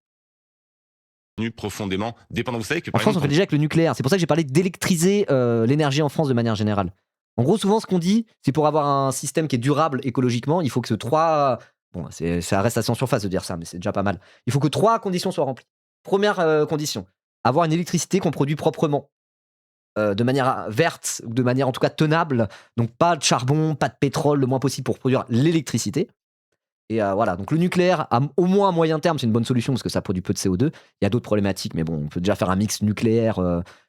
Profondément dépendant. Vous savez que en France, on fait déjà avec le nucléaire. C'est pour ça que j'ai parlé d'électriser l'énergie en France de manière générale. En gros, souvent, ce qu'on dit, c'est pour avoir un système qui est durable écologiquement, il faut que ça reste assez en surface de dire ça, mais c'est déjà pas mal. Il faut que 3 conditions soient remplies. Première condition, avoir une électricité qu'on produit proprement, de manière verte, de manière en tout cas tenable, donc pas de charbon, pas de pétrole, le moins possible pour produire l'électricité. Et voilà, donc le nucléaire, au moins à moyen terme, c'est une bonne solution parce que ça produit peu de CO2. Il y a d'autres problématiques, mais bon, on peut déjà faire un mix nucléaire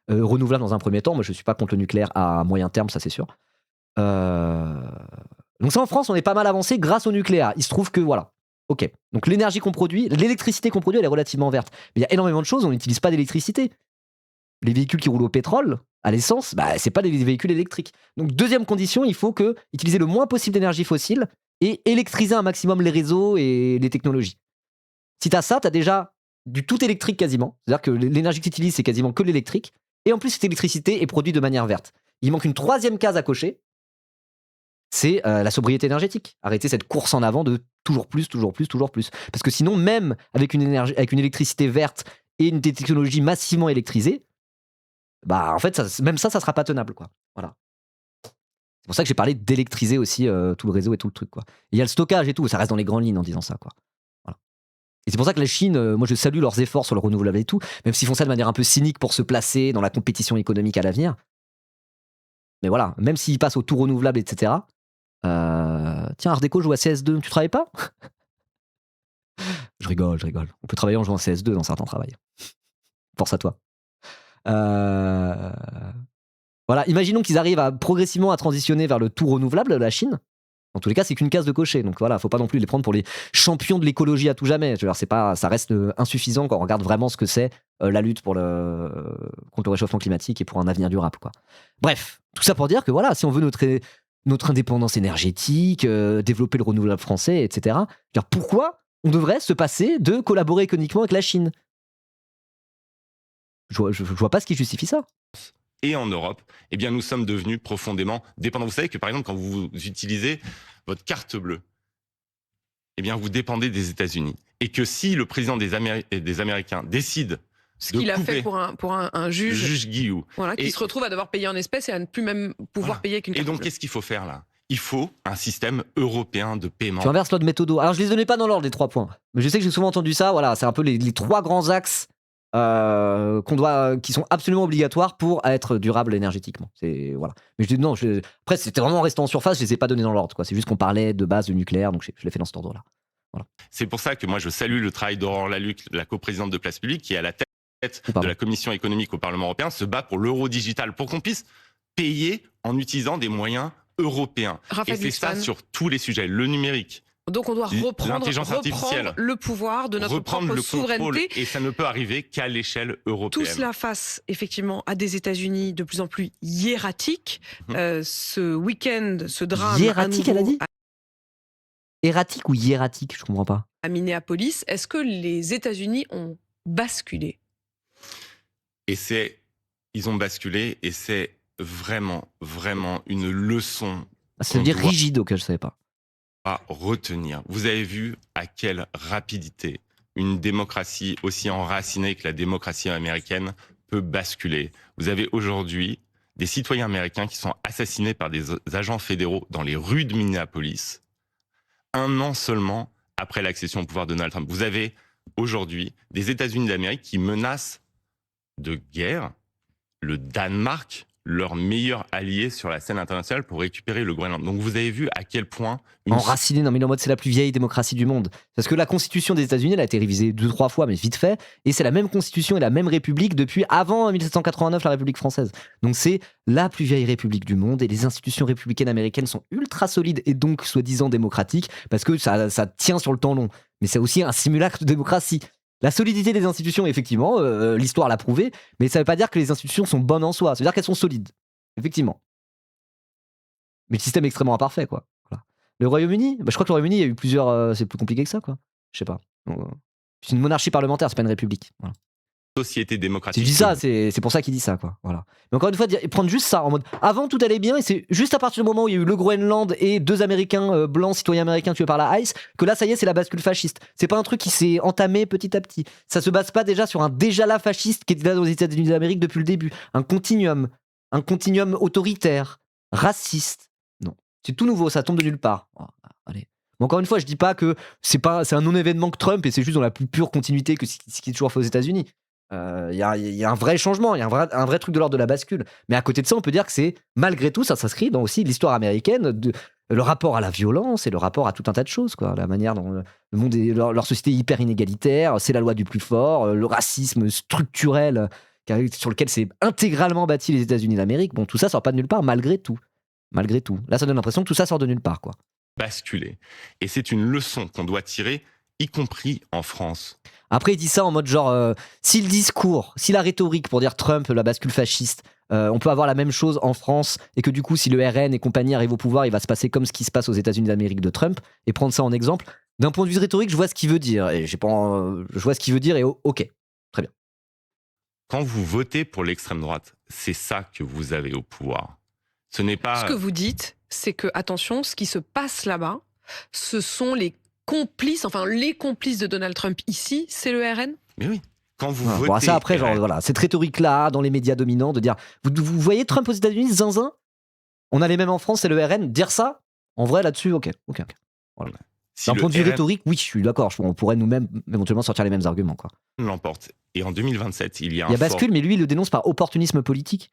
renouvelable dans un premier temps. Moi, je ne suis pas contre le nucléaire à moyen terme, ça c'est sûr. Donc ça, en France, on est pas mal avancé grâce au nucléaire. Il se trouve que, voilà, ok. Donc l'énergie qu'on produit, l'électricité qu'on produit, elle est relativement verte. Mais il y a énormément de choses, on n'utilise pas d'électricité. Les véhicules qui roulent au pétrole, à l'essence, c'est pas des véhicules électriques. Donc deuxième condition, il faut utiliser le moins possible d'énergie fossile et électriser un maximum les réseaux et les technologies. Si t'as ça, t'as déjà du tout électrique quasiment. C'est-à-dire que l'énergie que tu utilises, c'est quasiment que l'électrique. Et en plus, cette électricité est produite de manière verte. Il manque une 3e case à cocher, c'est la sobriété énergétique. Arrêter cette course en avant de toujours plus. Parce que sinon, même avec une électricité verte et une technologie massivement électrisée, en fait, ça sera pas tenable, quoi. Voilà. C'est pour ça que j'ai parlé d'électriser aussi tout le réseau et tout le truc, quoi. Il y a le stockage et tout, ça reste dans les grandes lignes en disant ça, quoi. Voilà. Et c'est pour ça que la Chine, moi je salue leurs efforts sur le renouvelable et tout, même s'ils font ça de manière un peu cynique pour se placer dans la compétition économique à l'avenir. Mais voilà, même s'ils passent au tout renouvelable, etc. Tiens, Art Déco joue à CS2, tu travailles pas? Je rigole. On peut travailler en jouant à CS2 dans certains travails. Force à toi. Voilà, imaginons qu'ils arrivent progressivement à transitionner vers le tout renouvelable de la Chine. En tous les cas, c'est qu'une case de cocher. Donc voilà, faut pas non plus les prendre pour les champions de l'écologie à tout jamais. Je veux dire, ça reste insuffisant quand on regarde vraiment ce que c'est la lutte contre le réchauffement climatique et pour un avenir durable, quoi. Bref, tout ça pour dire que voilà, si on veut notre indépendance énergétique, développer le renouvelable français, etc., pourquoi on devrait se passer de collaborer économiquement avec la Chine ? Je vois pas ce qui justifie ça. Et en Europe, eh bien, nous sommes devenus profondément dépendants. Vous savez que, par exemple, quand vous utilisez votre carte bleue, eh bien, vous dépendez des États-Unis. Et que si le président des Américains décide ce qu'il a fait pour un juge Guillou, voilà, qui se retrouve à devoir payer en espèces et à ne plus même pouvoir payer qu'une carte bleue. Et donc, qu'est-ce qu'il faut faire là ? Il faut un système européen de paiement. Tu inverses l'ordre méthodo. Alors, je les donnais pas dans l'ordre, les 3 points. Mais je sais que j'ai souvent entendu ça. Voilà, c'est un peu les 3 grands axes qui sont absolument obligatoires pour être durable énergétiquement. Voilà. Mais je dis non. Après, c'était vraiment resté en surface. Je les ai pas donnés dans l'ordre. C'est juste qu'on parlait de base de nucléaire, donc je l'ai fait dans cet ordre-là. Voilà. C'est pour ça que moi, je salue le travail d'Aurore Lalucq, la coprésidente de Place Publique, qui est à la tête de la Commission économique au Parlement européen, se bat pour l'euro digital, pour qu'on puisse payer en utilisant des moyens européens. Et c'est ça sur tous les sujets. Le numérique. Donc on doit reprendre le pouvoir de notre propre souveraineté. Et ça ne peut arriver qu'à l'échelle européenne. Tout cela face effectivement à des États-Unis de plus en plus hiératiques. Ce week-end, ce drame. Hiératique, elle a dit ? Erratique ou hiératique ? Je comprends pas. À Minneapolis, est-ce que les États-Unis ont basculé ? Ils ont basculé et c'est vraiment une leçon. Ça veut dire rigide, auquel je savais pas. À retenir. Vous avez vu à quelle rapidité une démocratie aussi enracinée que la démocratie américaine peut basculer. Vous avez aujourd'hui des citoyens américains qui sont assassinés par des agents fédéraux dans les rues de Minneapolis, 1 an seulement après l'accession au pouvoir de Donald Trump. Vous avez aujourd'hui des États-Unis d'Amérique qui menacent de guerre le Danemark, leur meilleur allié sur la scène internationale, pour récupérer le Groenland. Donc vous avez vu à quel point... Enraciné, non mais en mode c'est la plus vieille démocratie du monde. Parce que la constitution des États-Unis, elle a été révisée 2-3 fois, mais vite fait, et c'est la même constitution et la même république depuis avant 1789, la République française. Donc c'est la plus vieille république du monde, et les institutions républicaines américaines sont ultra solides et donc soi-disant démocratiques, parce que ça tient sur le temps long. Mais c'est aussi un simulacre de démocratie. La solidité des institutions, effectivement, l'histoire l'a prouvé, mais ça ne veut pas dire que les institutions sont bonnes en soi, ça veut dire qu'elles sont solides, effectivement. Mais le système est extrêmement imparfait, quoi. Voilà. Le Royaume-Uni, je crois que le Royaume-Uni, il y a eu plusieurs... c'est plus compliqué que ça, quoi. Je sais pas. C'est une monarchie parlementaire, c'est pas une république. Voilà. Société démocratique. Si je dis ça, c'est pour ça qu'il dit ça, quoi. Voilà. Mais encore une fois, prendre juste ça en mode avant tout allait bien, et c'est juste à partir du moment où il y a eu le Groenland et 2 Américains blancs, citoyens américains tués par la ICE, que là, ça y est, c'est la bascule fasciste. C'est pas un truc qui s'est entamé petit à petit. Ça se base pas déjà sur un déjà là fasciste qui était là aux États-Unis d'Amérique depuis le début. Un continuum autoritaire, raciste. Non, c'est tout nouveau, ça tombe de nulle part. Oh, allez. Mais encore une fois, je dis pas que c'est un non-événement que Trump et c'est juste dans la plus pure continuité que ce qui est toujours fait aux États-Unis. Il y a un vrai changement, il y a un vrai truc de l'ordre de la bascule. Mais à côté de ça, on peut dire que c'est, malgré tout, ça s'inscrit dans aussi l'histoire américaine, le rapport à la violence et le rapport à tout un tas de choses, quoi. La manière dont le monde leur société est hyper inégalitaire, c'est la loi du plus fort, le racisme structurel sur lequel c'est intégralement bâti les États-Unis d'Amérique. Bon, tout ça sort pas de nulle part, malgré tout. Malgré tout. Là, ça donne l'impression que tout ça sort de nulle part, quoi. Basculer. Et c'est une leçon qu'on doit tirer, y compris en France. Après, il dit ça en mode genre, si le discours, si la rhétorique pour dire Trump, la bascule fasciste, on peut avoir la même chose en France, et que du coup, si le RN et compagnie arrivent au pouvoir, il va se passer comme ce qui se passe aux États-Unis d'Amérique de Trump, et prendre ça en exemple. D'un point de vue rhétorique, je vois ce qu'il veut dire, et je vois ce qu'il veut dire, et ok, très bien. Quand vous votez pour l'extrême droite, c'est ça que vous avez au pouvoir. Ce n'est pas... Ce que vous dites, c'est que, attention, ce qui se passe là-bas, ce sont les complices de Donald Trump ici, c'est le RN ? Mais oui. Quand vous votez... Bon, ça après, genre, voilà, cette rhétorique-là, dans les médias dominants, de dire, vous voyez Trump aux États-Unis, zinzin ? On a les mêmes en France, c'est le RN. Dire ça, en vrai, là-dessus, ok. Voilà. D'un point de vue rhétorique, oui, je suis d'accord. On pourrait nous-mêmes éventuellement sortir les mêmes arguments, quoi. L'emporte. Et en 2027, il y a bascule, mais lui, il le dénonce par opportunisme politique.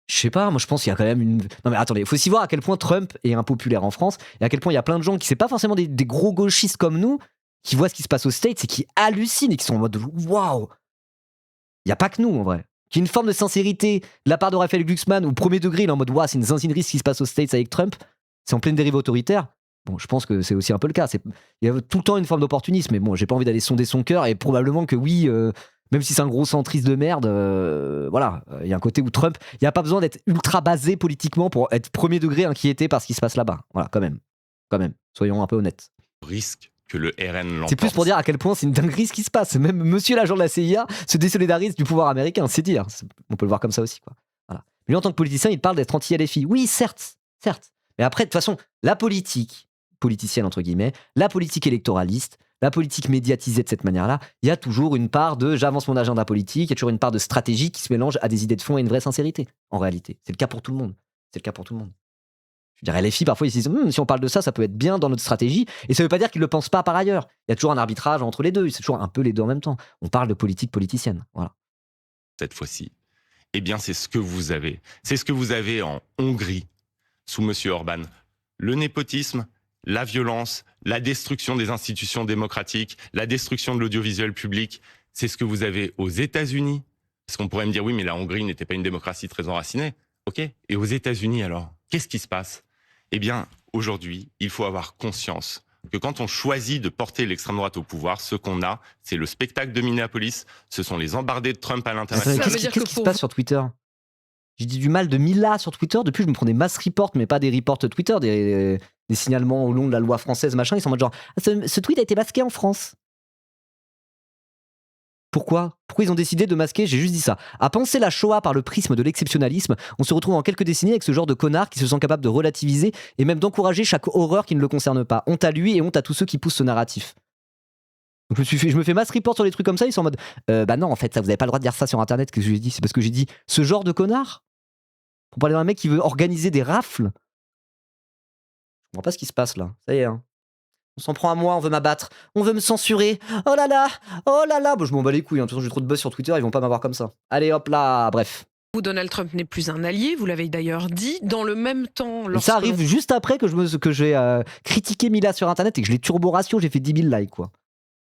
Je sais pas, moi je pense qu'il y a quand même une... Non mais attendez, il faut aussi voir à quel point Trump est impopulaire en France, et à quel point il y a plein de gens qui, c'est pas forcément des gros gauchistes comme nous, qui voient ce qui se passe aux States et qui hallucinent et qui sont en mode waouh. Il y a pas que nous en vrai. qu'il y ait une forme de sincérité de la part de Raphaël Glucksmann, ou premier degré, il est en mode c'est une zinzinerie ce qui se passe aux States avec Trump, c'est en pleine dérive autoritaire. Bon, je pense que c'est aussi un peu le cas. Il y a tout le temps une forme d'opportunisme, mais bon, j'ai pas envie d'aller sonder son cœur, et probablement que oui, même si c'est un gros centriste de merde, voilà, il y a un côté où Trump, il n'y a pas besoin d'être ultra basé politiquement pour être premier degré inquiété par ce qui se passe là-bas. Voilà, quand même, soyons un peu honnêtes. Risque que le RN l'emporte. C'est plus pour dire à quel point c'est une dinguerie ce qui se passe. Même monsieur l'agent de la CIA se désolidarise du pouvoir américain, c'est dire. On peut le voir comme ça aussi, quoi. Voilà. Lui, en tant que politicien, il parle d'être anti-LFI. Oui, certes. Mais après, de toute façon, la politique politicienne, entre guillemets, la politique électoraliste, la politique médiatisée de cette manière-là, il y a toujours une part de j'avance mon agenda politique, il y a toujours une part de stratégie qui se mélange à des idées de fond et une vraie sincérité, en réalité. C'est le cas pour tout le monde. Je dirais, LFI, parfois, ils se disent si on parle de ça, ça peut être bien dans notre stratégie. Et ça ne veut pas dire qu'ils ne le pensent pas par ailleurs. Il y a toujours un arbitrage entre les deux. C'est toujours un peu les deux en même temps. On parle de politique politicienne. Voilà. Cette fois-ci, eh bien, c'est ce que vous avez. C'est ce que vous avez en Hongrie, sous M. Orban. Le népotisme, la violence, la destruction des institutions démocratiques, la destruction de l'audiovisuel public. C'est ce que vous avez aux États-Unis. Parce qu'on pourrait me dire, oui, mais la Hongrie n'était pas une démocratie très enracinée. OK. Et aux États-Unis, alors, qu'est-ce qui se passe ? Eh bien, aujourd'hui, il faut avoir conscience que quand on choisit de porter l'extrême droite au pouvoir, ce qu'on a, c'est le spectacle de Minneapolis, ce sont les embardés de Trump à l'international. Qu'est-ce qui se passe sur Twitter ? J'ai dit du mal de Mila sur Twitter. Depuis, je me prends des mass reports, mais pas des reports Twitter, des signalements au long de la loi française, machin. Ils sont en mode genre, ce tweet a été masqué en France. Pourquoi ils ont décidé de masquer ? J'ai juste dit ça. À penser la Shoah par le prisme de l'exceptionnalisme, on se retrouve en quelques décennies avec ce genre de connards qui se sont capables de relativiser et même d'encourager chaque horreur qui ne le concerne pas. Honte à lui et honte à tous ceux qui poussent ce narratif. Donc je me fais mass report sur des trucs comme ça, ils sont en mode bah non, en fait, ça, vous avez pas le droit de dire ça sur internet. Qu'est-ce que j'ai dit ? C'est parce que j'ai dit ce genre de connard. Pour parler d'un mec qui veut organiser des rafles. Je comprends pas ce qui se passe là. Ça y est, hein. On s'en prend à moi, on veut m'abattre, on veut me censurer. Oh là là. Bon, je m'en bats les couilles, hein. De toute façon, j'ai trop de buzz sur Twitter, ils vont pas m'avoir comme ça. Allez hop là, bref. Donald Trump n'est plus un allié, vous l'avez d'ailleurs dit. Dans le même temps, ça arrive juste après que j'ai critiqué Mila sur internet et que je l'ai turbo-ratio, j'ai fait 10 000 likes, quoi.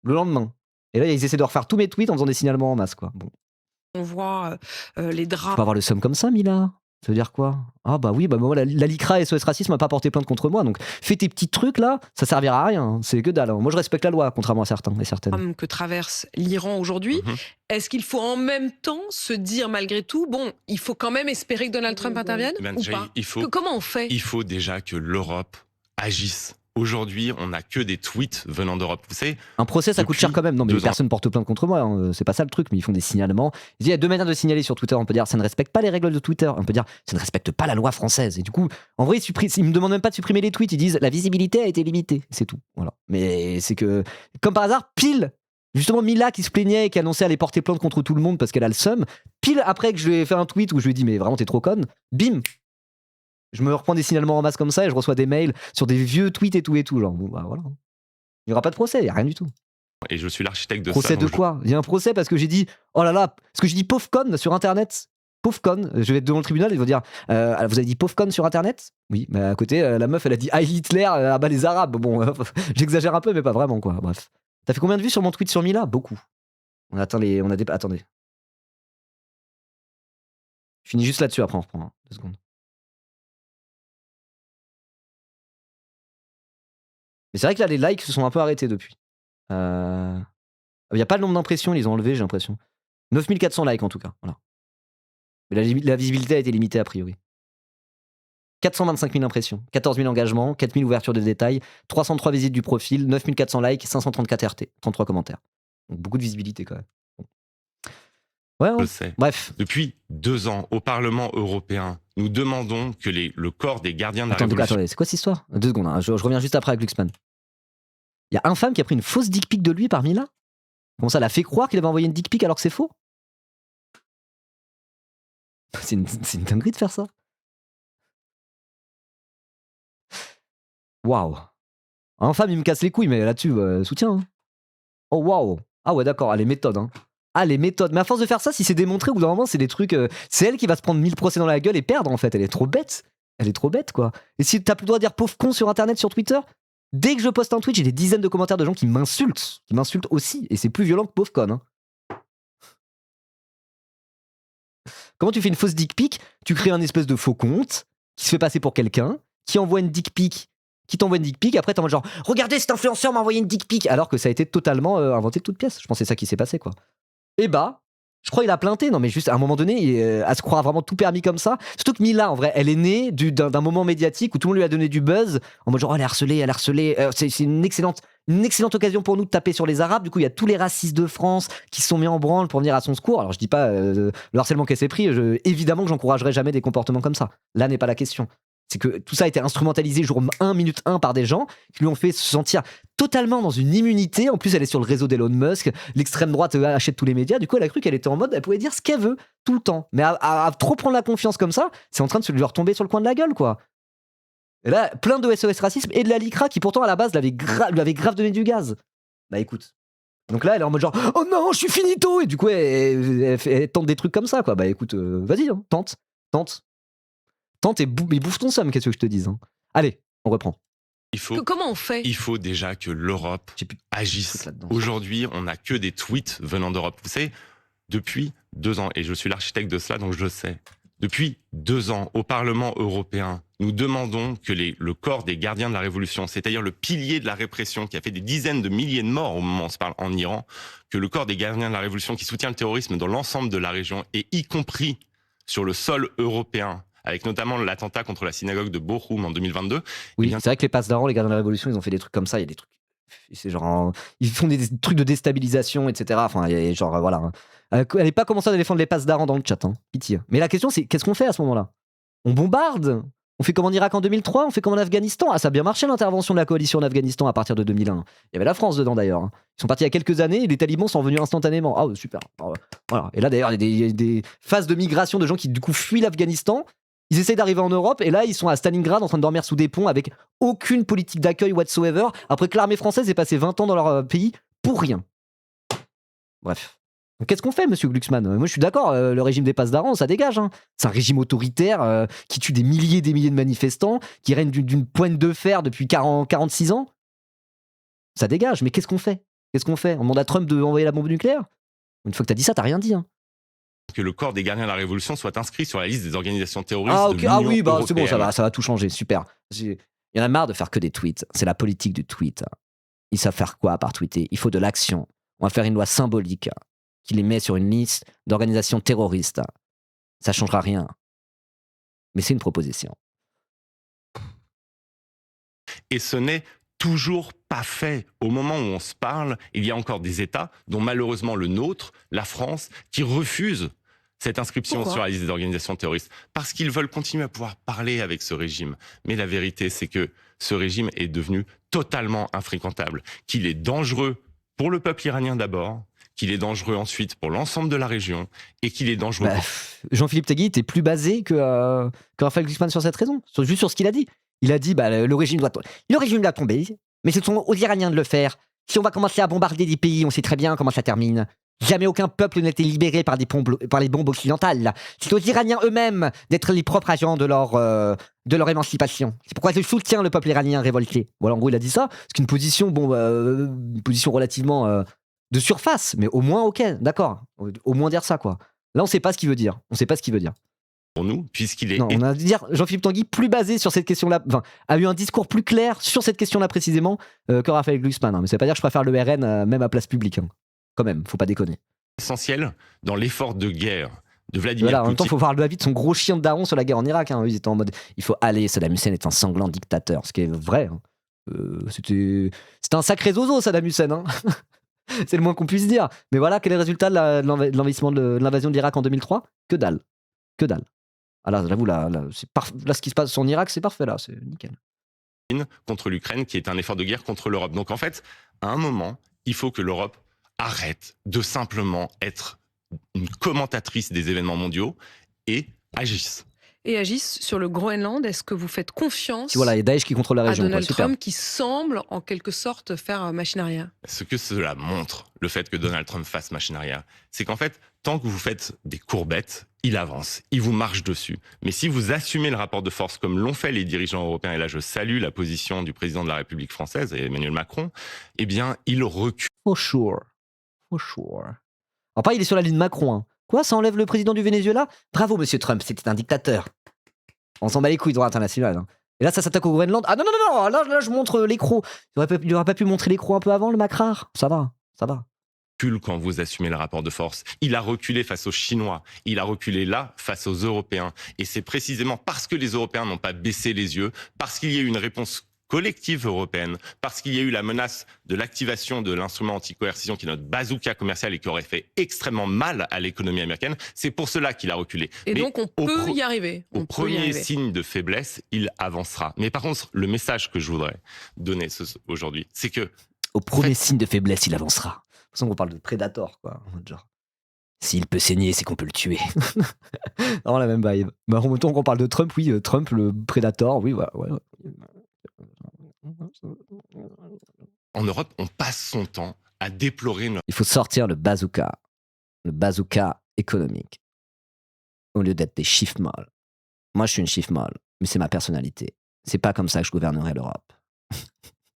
Le lendemain. Et là, ils essaient de refaire tous mes tweets en faisant des signalements en masse, quoi. Bon. On voit les draps. Faut pas avoir le seum comme ça, Mila. Ça veut dire quoi ? Ah bah oui, bah moi, la LICRA SOS Racisme m'a pas porté plainte contre moi, donc fais tes petits trucs là, ça servira à rien, hein. C'est que dalle. Moi je respecte la loi, contrairement à certains et certaines. Que traverse l'Iran aujourd'hui, est-ce qu'il faut en même temps se dire malgré tout, bon, il faut quand même espérer que Donald Trump intervienne ou pas ? Comment on fait ? Il faut déjà que l'Europe agisse. Aujourd'hui, on n'a que des tweets venant d'Europe. Vous savez, un procès, ça coûte cher quand même. Non, mais personne porte plainte contre moi. Hein. C'est pas ça le truc, mais ils font des signalements. Il y a deux manières de signaler sur Twitter. On peut dire ça ne respecte pas les règles de Twitter. On peut dire ça ne respecte pas la loi française. Et du coup, en vrai, ils me demandent même pas de supprimer les tweets. Ils disent la visibilité a été limitée. C'est tout. Voilà. Mais c'est que, comme par hasard, pile. Justement, Mila qui se plaignait et qui annonçait aller porter plainte contre tout le monde parce qu'elle a le seum. Pile après que je lui ai fait un tweet où je lui ai dit mais vraiment t'es trop conne. Bim. Je me reprends des signalements en masse comme ça et je reçois des mails sur des vieux tweets et tout. Genre, bon, bah voilà. Il n'y aura pas de procès, il n'y a rien du tout. Et je suis l'architecte de procès ça. Procès de quoi ? Il y a un procès parce que j'ai dit, oh là là, parce que j'ai dit pauvre conne sur internet. Pauvre conne, je vais être devant le tribunal et ils vont dire, vous avez dit pauvre conne sur internet ? Oui, mais à côté, la meuf, elle a dit Heil Hitler, ah bah les Arabes. Bon, j'exagère un peu, mais pas vraiment, quoi. Bref. T'as fait combien de vues sur mon tweet sur Mila ? Beaucoup. Attendez. Je finis juste là-dessus, après on reprend. 2 secondes. Mais c'est vrai que là, les likes se sont un peu arrêtés depuis. Il n'y a pas le nombre d'impressions, ils les ont enlevés, j'ai l'impression. 9400 likes en tout cas. Voilà. Mais la visibilité a été limitée a priori. 425 000 impressions, 14 000 engagements, 4 000 ouvertures de détails, 303 visites du profil, 9400 likes, 534 RT, 33 commentaires. Donc beaucoup de visibilité quand même. Ouais, je sais. Bref. Depuis 2 ans, au Parlement européen, nous demandons que le corps des gardiens de la Révolution... Attendez, c'est quoi cette histoire ? 2 secondes, hein, je reviens juste après avec Glucksmann. Il y a un femme qui a pris une fausse dick pic de lui par Mila ? Comment ça l'a fait croire qu'il avait envoyé une dick pic alors que c'est faux ? C'est une dinguerie de faire ça. Waouh. Un femme, il me casse les couilles, mais là-dessus, soutien. Hein. Oh waouh. Ah ouais, d'accord, les méthodes. Hein. Ah, les méthodes. Mais à force de faire ça, si c'est démontré, au bout d'un moment, c'est des trucs. C'est elle qui va se prendre 1000 procès dans la gueule et perdre, en fait. Elle est trop bête. Quoi. Et si t'as plus le droit de dire pauvre con sur internet, sur Twitter, dès que je poste un tweet, j'ai des dizaines de commentaires de gens qui m'insultent. Qui m'insultent aussi. Et c'est plus violent que pauvre con. Hein. Comment tu fais une fausse dick pic? Tu crées un espèce de faux compte qui se fait passer pour quelqu'un, qui envoie une dick pic, qui t'envoie une dick pic, après t'es en mode genre regardez cet influenceur m'a envoyé une dick pic, alors que ça a été totalement inventé de toutes pièces. Je pense que c'est ça qui s'est passé quoi. Et bah, je crois qu'il a plainté, non mais juste à un moment donné, à se croire vraiment tout permis comme ça. Surtout que Mila, en vrai, elle est née d'un moment médiatique où tout le monde lui a donné du buzz, en mode genre elle est harcelée. C'est une excellente occasion pour nous de taper sur les Arabes. Du coup, il y a tous les racistes de France qui se sont mis en branle pour venir à son secours. Alors je dis pas le harcèlement qu'elle s'est pris, évidemment que j'encouragerai jamais des comportements comme ça. Là n'est pas la question. C'est que tout ça a été instrumentalisé jour 1, minute 1 par des gens qui lui ont fait se sentir totalement dans une immunité. En plus, elle est sur le réseau d'Elon Musk. L'extrême droite achète tous les médias. Du coup, elle a cru qu'elle était en mode, elle pouvait dire ce qu'elle veut tout le temps. Mais à trop prendre la confiance comme ça, c'est en train de se lui retomber sur le coin de la gueule, quoi. Et là, plein de SOS racisme et de la LICRA qui pourtant à la base lui avait grave donné du gaz. Bah écoute. Donc là, elle est en mode genre, oh non, je suis finito. Et du coup, elle tente des trucs comme ça, quoi. Bah écoute, vas-y, hein, tente. Tente et bouffe ton somme, qu'est-ce que je te dise. Hein. Allez, on reprend. Comment on fait? Il faut déjà que l'Europe agisse. Aujourd'hui, on n'a que des tweets venant d'Europe. Vous savez, depuis 2 ans, et je suis l'architecte de cela, donc je sais, depuis 2 ans, au Parlement européen, nous demandons que le corps des gardiens de la révolution, c'est-à-dire le pilier de la répression qui a fait des dizaines de milliers de morts au moment où on se parle en Iran, que le corps des gardiens de la révolution qui soutient le terrorisme dans l'ensemble de la région, et y compris sur le sol européen, avec notamment l'attentat contre la synagogue de Bochum en 2022. Oui, c'est vrai que les passedarants, les gardiens de la Révolution, ils ont fait des trucs comme ça. Il y a des trucs, c'est genre, ils font des trucs de déstabilisation, etc. Enfin, il y a genre, voilà. Elle n'est pas commencé à défendre les passedarants dans le chat, hein. Pitié. Mais la question, c'est qu'est-ce qu'on fait à ce moment-là? On bombarde? On fait comme en Irak en 2003? On fait comme en Afghanistan? Ah, ça a bien marché l'intervention de la coalition en Afghanistan à partir de 2001. Il y avait la France dedans d'ailleurs. Hein. Ils sont partis il y a quelques années et les talibans sont venus instantanément. Ah, super. Voilà. Et là d'ailleurs, il y a des phases de migration de gens qui du coup fuient l'Afghanistan. Ils essayent d'arriver en Europe et là ils sont à Stalingrad en train de dormir sous des ponts avec aucune politique d'accueil whatsoever après que l'armée française ait passé 20 ans dans leur pays pour rien. Bref. Donc, qu'est-ce qu'on fait, monsieur Glucksmann? Moi je suis d'accord, le régime des passedarants ça dégage. Hein. C'est un régime autoritaire qui tue des milliers et des milliers de manifestants, qui règne d'une pointe de fer depuis 46 ans. Ça dégage, mais qu'est-ce qu'on fait? On demande à Trump d'envoyer la bombe nucléaire? Une fois que t'as dit ça, t'as rien dit. Hein. Que le corps des gardiens de la Révolution soit inscrit sur la liste des organisations terroristes de l'Union oui, bah, c'est bon, européenne. ça va tout changer, super. Il y en a marre de faire que des tweets, c'est la politique du tweet. Ils savent faire quoi par tweeter? Il faut de l'action. On va faire une loi symbolique qui les met sur une liste d'organisations terroristes. Ça changera rien. Mais c'est une proposition. Et ce n'est toujours pas fait. Au moment où on se parle, il y a encore des États, dont malheureusement le nôtre, la France, qui refusent cette inscription sur la liste des organisations terroristes. Parce qu'ils veulent continuer à pouvoir parler avec ce régime. Mais la vérité, c'est que ce régime est devenu totalement infréquentable, qu'il est dangereux pour le peuple iranien d'abord, qu'il est dangereux ensuite pour l'ensemble de la région, et qu'il est dangereux Jean-Philippe Tanguy était plus basé que Raphaël Glucksmann sur cette raison, juste sur ce qu'il a dit. Il a dit le régime doit tomber, mais ce sont aux Iraniens de le faire. Si on va commencer à bombarder des pays, on sait très bien comment ça termine. Jamais aucun peuple n'a été libéré par les bombes occidentales. C'est aux Iraniens eux-mêmes d'être les propres agents de leur émancipation. C'est pourquoi je soutiens le peuple iranien révolté. Voilà, en gros, il a dit ça. C'est une position, une position relativement de surface, mais au moins, ok, d'accord. Au moins dire ça, quoi. Là, on sait pas ce qu'il veut dire. Pour nous, puisqu'il est... Non, on a dire Jean-Philippe Tanguy plus basé sur cette question-là, a eu un discours plus clair sur cette question-là précisément que Raphaël Glucksmann. Hein. Mais ça veut pas dire que je préfère le RN même à place publique. Hein. Quand même, faut pas déconner. Essentiel dans l'effort de guerre de Vladimir Poutine. En même temps, il faut voir le avis de son gros chien de daron sur la guerre en Irak. Hein. Ils étaient en mode, il faut aller, Saddam Hussein est un sanglant dictateur, ce qui est vrai. Hein. C'était un sacré zozo, Saddam Hussein. Hein. C'est le moins qu'on puisse dire. Mais voilà, quel est le résultat de l'investissement de l'invasion de l'Irak en 2003? Que dalle. Alors, j'avoue, là, ce qui se passe en Irak, c'est parfait, là, c'est nickel. Contre l'Ukraine, qui est un effort de guerre contre l'Europe. Donc en fait, à un moment, il faut que l'Europe arrête de simplement être une commentatrice des événements mondiaux et agisse. Et agissent sur le Groenland. Est-ce que vous faites confiance voilà, il y a Daesh qui contrôle la région, à Donald Trump qui semble en quelque sorte faire machine arrière? Ce que cela montre, le fait que Donald Trump fasse machine arrière, c'est qu'en fait, tant que vous faites des courbettes, il avance, il vous marche dessus. Mais si vous assumez le rapport de force comme l'ont fait les dirigeants européens, et là je salue la position du président de la République française, Emmanuel Macron, eh bien il recule. For sure. Alors pas, il est sur la ligne Macron. Hein. Quoi, ça enlève le président du Venezuela? Bravo, monsieur Trump, c'était un dictateur. On s'en bat les couilles, droit international. Hein. Et là, ça s'attaque au Groenland. Ah non, là, je montre l'écrou. Il aurait pas pu montrer l'écrou un peu avant, le macrar. Ça va. Quand vous assumez le rapport de force. Il a reculé face aux Chinois. Il a reculé là face aux Européens. Et c'est précisément parce que les Européens n'ont pas baissé les yeux, parce qu'il y a eu une réponse collective européenne, parce qu'il y a eu la menace de l'activation de l'instrument anti-coercition qui est notre bazooka commercial et qui aurait fait extrêmement mal à l'économie américaine. C'est pour cela qu'il a reculé. Et mais donc on peut y arriver. Au premier signe de faiblesse, il avancera. Mais par contre, le message que je voudrais donner aujourd'hui, c'est que... Au premier signe de faiblesse, il avancera. De toute façon, on parle de Predator, quoi. Genre, s'il peut saigner, c'est qu'on peut le tuer. Non, la même vibe. Bah, en même temps qu'on parle de Trump, oui, Trump, le Predator, oui, ouais. En Europe, on passe son temps à déplorer Il faut sortir le bazooka économique, au lieu d'être des chiffres molles. Moi, je suis une chiffre molle, mais c'est ma personnalité. C'est pas comme ça que je gouvernerai l'Europe.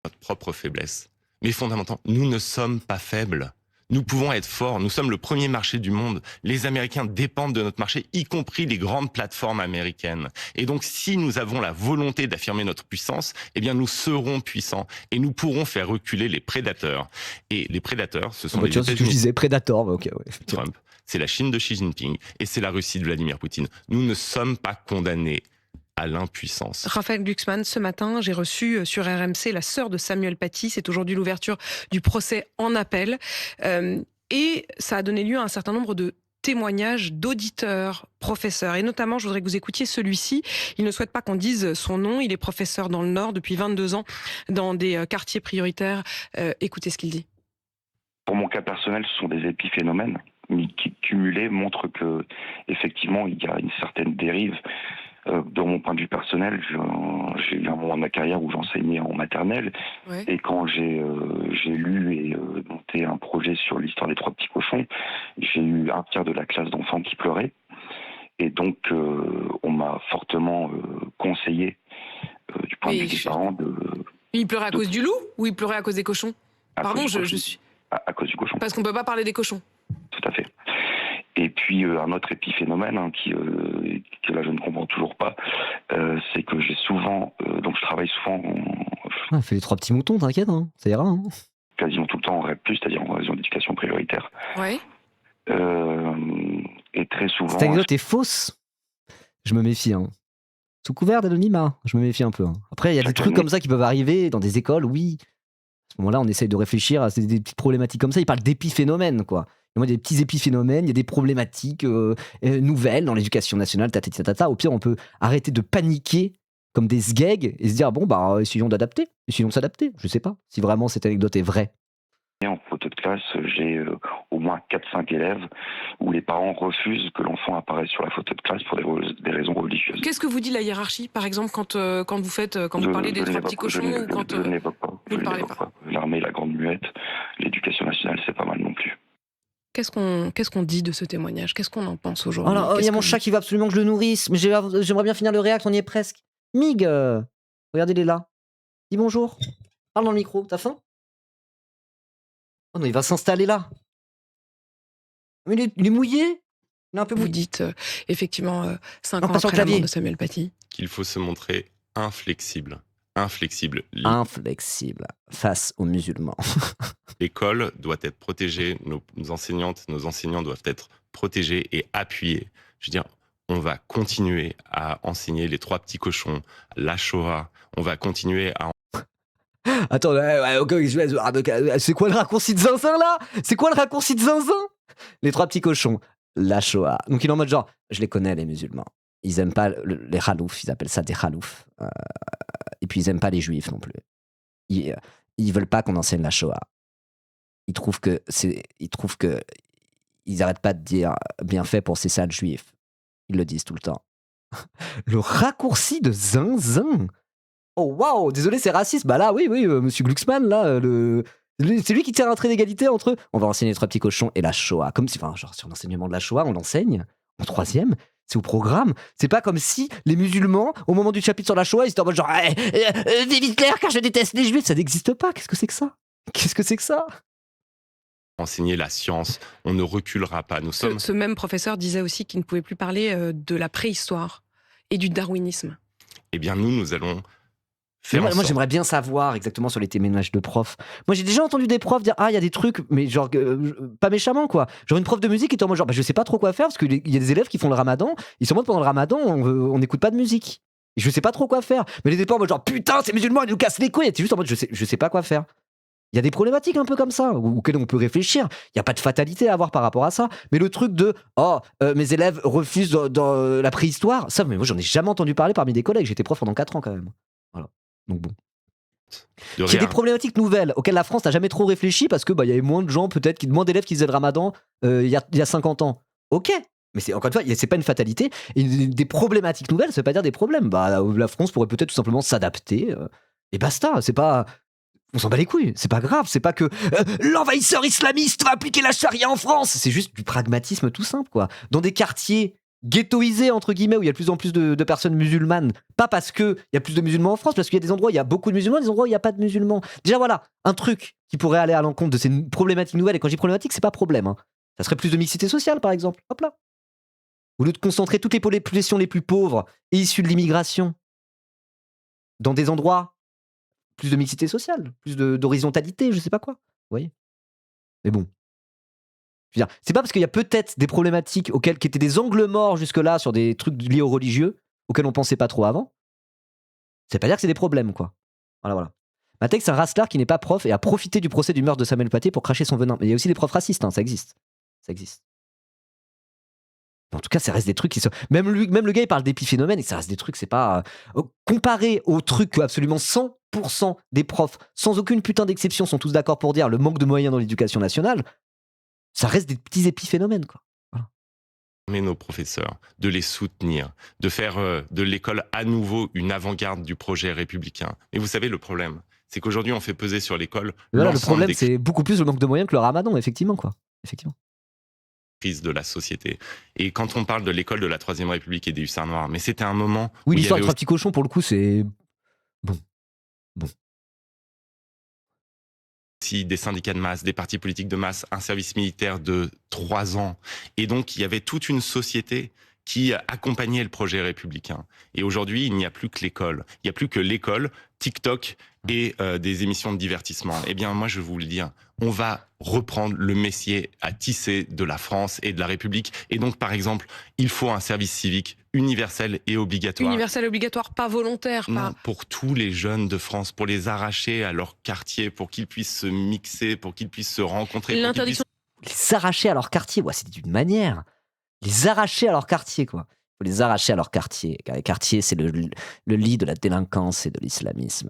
Notre propre faiblesse. Mais fondamentalement, nous ne sommes pas faibles. Nous pouvons être forts. Nous sommes le premier marché du monde. Les Américains dépendent de notre marché, y compris les grandes plateformes américaines. Et donc, si nous avons la volonté d'affirmer notre puissance, eh bien, nous serons puissants et nous pourrons faire reculer les prédateurs. Et les prédateurs, ce sont les États-Unis. Tu disais Predator, ok, ouais. Trump, c'est la Chine de Xi Jinping et c'est la Russie de Vladimir Poutine. Nous ne sommes pas condamnés à l'impuissance. Raphaël Glucksmann, ce matin, j'ai reçu sur RMC la sœur de Samuel Paty. C'est aujourd'hui l'ouverture du procès en appel. Et ça a donné lieu à un certain nombre de témoignages d'auditeurs, professeurs. Et notamment, je voudrais que vous écoutiez celui-ci. Il ne souhaite pas qu'on dise son nom. Il est professeur dans le Nord depuis 22 ans, dans des quartiers prioritaires. Écoutez ce qu'il dit. Pour mon cas personnel, ce sont des épiphénomènes, mais qui cumulés montrent que, effectivement, il y a une certaine dérive. De mon point de vue personnel, j'ai eu un moment de ma carrière où j'enseignais en maternelle. Ouais. Et quand j'ai lu et monté un projet sur l'histoire des 3 petits cochons, j'ai eu un tiers de la classe d'enfants qui pleurait. Et donc, on m'a fortement conseillé, du point de vue des parents, de... Il pleurait à cause du loup ou il pleurait à cause des cochons? Pardon, je suis... À cause du cochon. Parce qu'on ne peut pas parler des cochons. Tout à fait. Et puis un autre épiphénomène que là je ne comprends toujours pas, c'est que j'ai souvent, donc je travaille souvent on fait les 3 petits moutons, t'inquiète, hein, ça ira. Hein. Quasiment tout le temps en REP+, c'est-à-dire en raison d'éducation prioritaire. Ouais. Et très souvent... Cette anecdote est fausse. Je me méfie. Hein. Sous couvert d'anonymat, je me méfie un peu. Hein. Après, il y a des trucs comme ça qui peuvent arriver dans des écoles, oui. À ce moment-là, on essaye de réfléchir à des petites problématiques comme ça. Il parle d'épiphénomènes, quoi. Il y a des petits épiphénomènes, il y a des problématiques nouvelles dans l'éducation nationale, Au pire, on peut arrêter de paniquer comme des sgegs et se dire, bon, bah, essayons d'adapter, essayons de s'adapter. Je sais pas si vraiment cette anecdote est vraie. En photo de classe, j'ai au moins 4-5 élèves où les parents refusent que l'enfant apparaisse sur la photo de classe pour des raisons religieuses. Qu'est-ce que vous dit la hiérarchie, par exemple, quand vous parlez des 3 petits cochons ou quand je ne l'évoque pas. Vous ne parlez pas. L'armée, la grande muette, l'éducation nationale, c'est pas mal non plus. Qu'est-ce qu'on dit de ce témoignage? Qu'est-ce qu'on en pense aujourd'hui? Il y a mon chat qui veut absolument que je le nourrisse, mais j'aimerais bien finir le réact, on y est presque. Mig, regardez, il est là. Dis bonjour. Parle dans le micro, t'as faim? Oh non, il va s'installer là. Mais il est mouillé. Il est un peu mouillé. Vous dites, effectivement, 5 ans après la mort de Samuel Paty. Qu'il faut se montrer inflexible. Inflexible face aux musulmans. L'école doit être protégée, nos enseignantes, nos enseignants doivent être protégés et appuyés. Je veux dire, on va continuer à enseigner les 3 petits cochons, la Shoah, on va continuer à... Attends, c'est quoi le raccourci de zinzin là? C'est quoi le raccourci de zinzin? Les 3 petits cochons, la Shoah. Donc il est en mode genre, je les connais les musulmans. Ils aiment pas les khaloufs, ils appellent ça des khaloufs. Et puis ils aiment pas les juifs non plus. Ils veulent pas qu'on enseigne la Shoah. Ils trouvent que ils arrêtent pas de dire bien fait pour ces sales juifs. Ils le disent tout le temps. Le raccourci de zinzin. Oh waouh, désolé, c'est raciste. Bah là, oui, monsieur Glucksmann, là, c'est lui qui tient un trait d'égalité entre eux. On va enseigner les 3 petits cochons et la Shoah. Comme si, genre sur l'enseignement de la Shoah, on l'enseigne en 3e. C'est au programme. C'est pas comme si les musulmans, au moment du chapitre sur la Shoah, ils étaient en mode genre vive Hitler car je déteste les juifs. Ça n'existe pas. Qu'est-ce que c'est que ça? enseigner la science, on ne reculera pas. Nous sommes... Ce même professeur disait aussi qu'il ne pouvait plus parler de la préhistoire et du darwinisme. Eh bien, nous allons faire en Moi, sorte... j'aimerais bien savoir exactement sur les témoignages de profs. Moi, j'ai déjà entendu des profs dire « Ah, il y a des trucs, mais genre, pas méchamment, quoi. » Genre une prof de musique qui était en mode genre « Bah, je sais pas trop quoi faire, parce qu'il y a des élèves qui font le ramadan, ils sont en mode pendant le ramadan, on n'écoute pas de musique. Et je sais pas trop quoi faire. » Mais les pas en mode genre « Putain, ces musulmans, ils nous cassent les couilles. » Et t'es juste en mode je sais pas quoi faire. Il y a des problématiques un peu comme ça, auxquelles on peut réfléchir. Il n'y a pas de fatalité à avoir par rapport à ça. Mais le truc de « Oh, mes élèves refusent dans la préhistoire », ça, mais moi, j'en ai jamais entendu parler parmi des collègues. J'étais prof pendant 4 ans quand même. Voilà. Donc bon. Il y a des problématiques nouvelles auxquelles la France n'a jamais trop réfléchi parce que y avait moins de gens, peut-être, moins d'élèves qui faisaient le ramadan il y a 50 ans. Ok, mais c'est, encore une fois, c'est pas une fatalité. Et des problématiques nouvelles, ça veut pas dire des problèmes. La France pourrait peut-être tout simplement s'adapter et basta. C'est pas. On s'en bat les couilles, c'est pas grave, c'est pas que l'envahisseur islamiste va appliquer la charia en France. C'est juste du pragmatisme tout simple, quoi. Dans des quartiers ghettoisés, entre guillemets, où il y a de plus en plus de personnes musulmanes, pas parce qu'il y a plus de musulmans en France, parce qu'il y a des endroits où il y a beaucoup de musulmans, des endroits où il n'y a pas de musulmans. Déjà voilà, un truc qui pourrait aller à l'encontre de ces problématiques nouvelles, et quand je dis problématique, c'est pas problème, hein. Ça serait plus de mixité sociale, par exemple, hop là. Au lieu de concentrer toutes les populations les plus pauvres et issues de l'immigration dans des endroits, plus de mixité sociale, plus d'horizontalité, je sais pas quoi, vous voyez. Mais bon. Je veux dire, c'est pas parce qu'il y a peut-être des problématiques qui étaient des angles morts jusque-là sur des trucs liés aux religieux, auxquels on pensait pas trop avant. C'est pas dire que c'est des problèmes, quoi. Voilà. Matek, c'est un rastar qui n'est pas prof et a profité du procès du meurtre de Samuel Paty pour cracher son venin. Mais il y a aussi des profs racistes, hein, ça existe. Ça existe. En tout cas, ça reste des trucs qui sont. Même le gars, il parle d'épiphénomènes et ça reste des trucs, c'est pas. Comparé aux trucs que absolument 100% des profs, sans aucune putain d'exception, sont tous d'accord pour dire le manque de moyens dans l'éducation nationale, ça reste des petits épiphénomènes, quoi. Voilà. Mais nos professeurs, de les soutenir, de faire de l'école à nouveau une avant-garde du projet républicain. Et vous savez, le problème, c'est qu'aujourd'hui, on fait peser sur l'école. Là, le problème, c'est beaucoup plus le manque de moyens que le ramadan, effectivement, quoi. Effectivement. Crise de la société. Et quand on parle de l'école de la Troisième République et des Hussards Noirs, mais c'était un moment. Oui, l'histoire des trois petits cochons, pour le coup, c'est. Bon. Aussi des syndicats de masse, des partis politiques de masse, un service militaire de 3 ans. Et donc, il y avait toute une société qui accompagnait le projet républicain. Et aujourd'hui, il n'y a plus que l'école. Il n'y a plus que l'école, TikTok et des émissions de divertissement. Eh bien, moi, je vais vous le dire, on va reprendre le métier à tisser de la France et de la République. Et donc, par exemple, il faut un service civique universel et obligatoire. Universel et obligatoire, pas volontaire. Non, pour tous les jeunes de France, pour les arracher à leur quartier, pour qu'ils puissent se mixer, pour qu'ils puissent se rencontrer. L'interdiction. Les arracher à leur quartier, ouais, c'est d'une manière. Les arracher à leur quartier, quoi. Il faut les arracher à leur quartier. Car les quartiers, c'est le lit de la délinquance et de l'islamisme.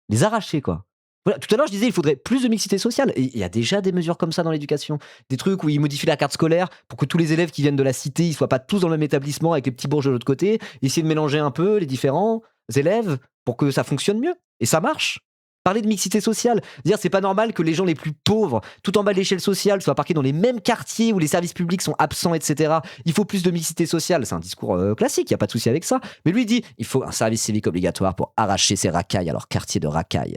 Les arracher, quoi. Voilà, tout à l'heure, je disais, il faudrait plus de mixité sociale. Et il y a déjà des mesures comme ça dans l'éducation. Des trucs où ils modifient la carte scolaire pour que tous les élèves qui viennent de la cité, ils soient pas tous dans le même établissement avec les petits bourges de l'autre côté. Essayer de mélanger un peu les différents élèves pour que ça fonctionne mieux. Et ça marche. Parler de mixité sociale, dire c'est pas normal que les gens les plus pauvres, tout en bas de l'échelle sociale, soient parqués dans les mêmes quartiers où les services publics sont absents, etc. Il faut plus de mixité sociale. C'est un discours classique, il n'y a pas de souci avec ça. Mais lui dit, il faut un service civique obligatoire pour arracher ces racailles à leur quartier de racailles.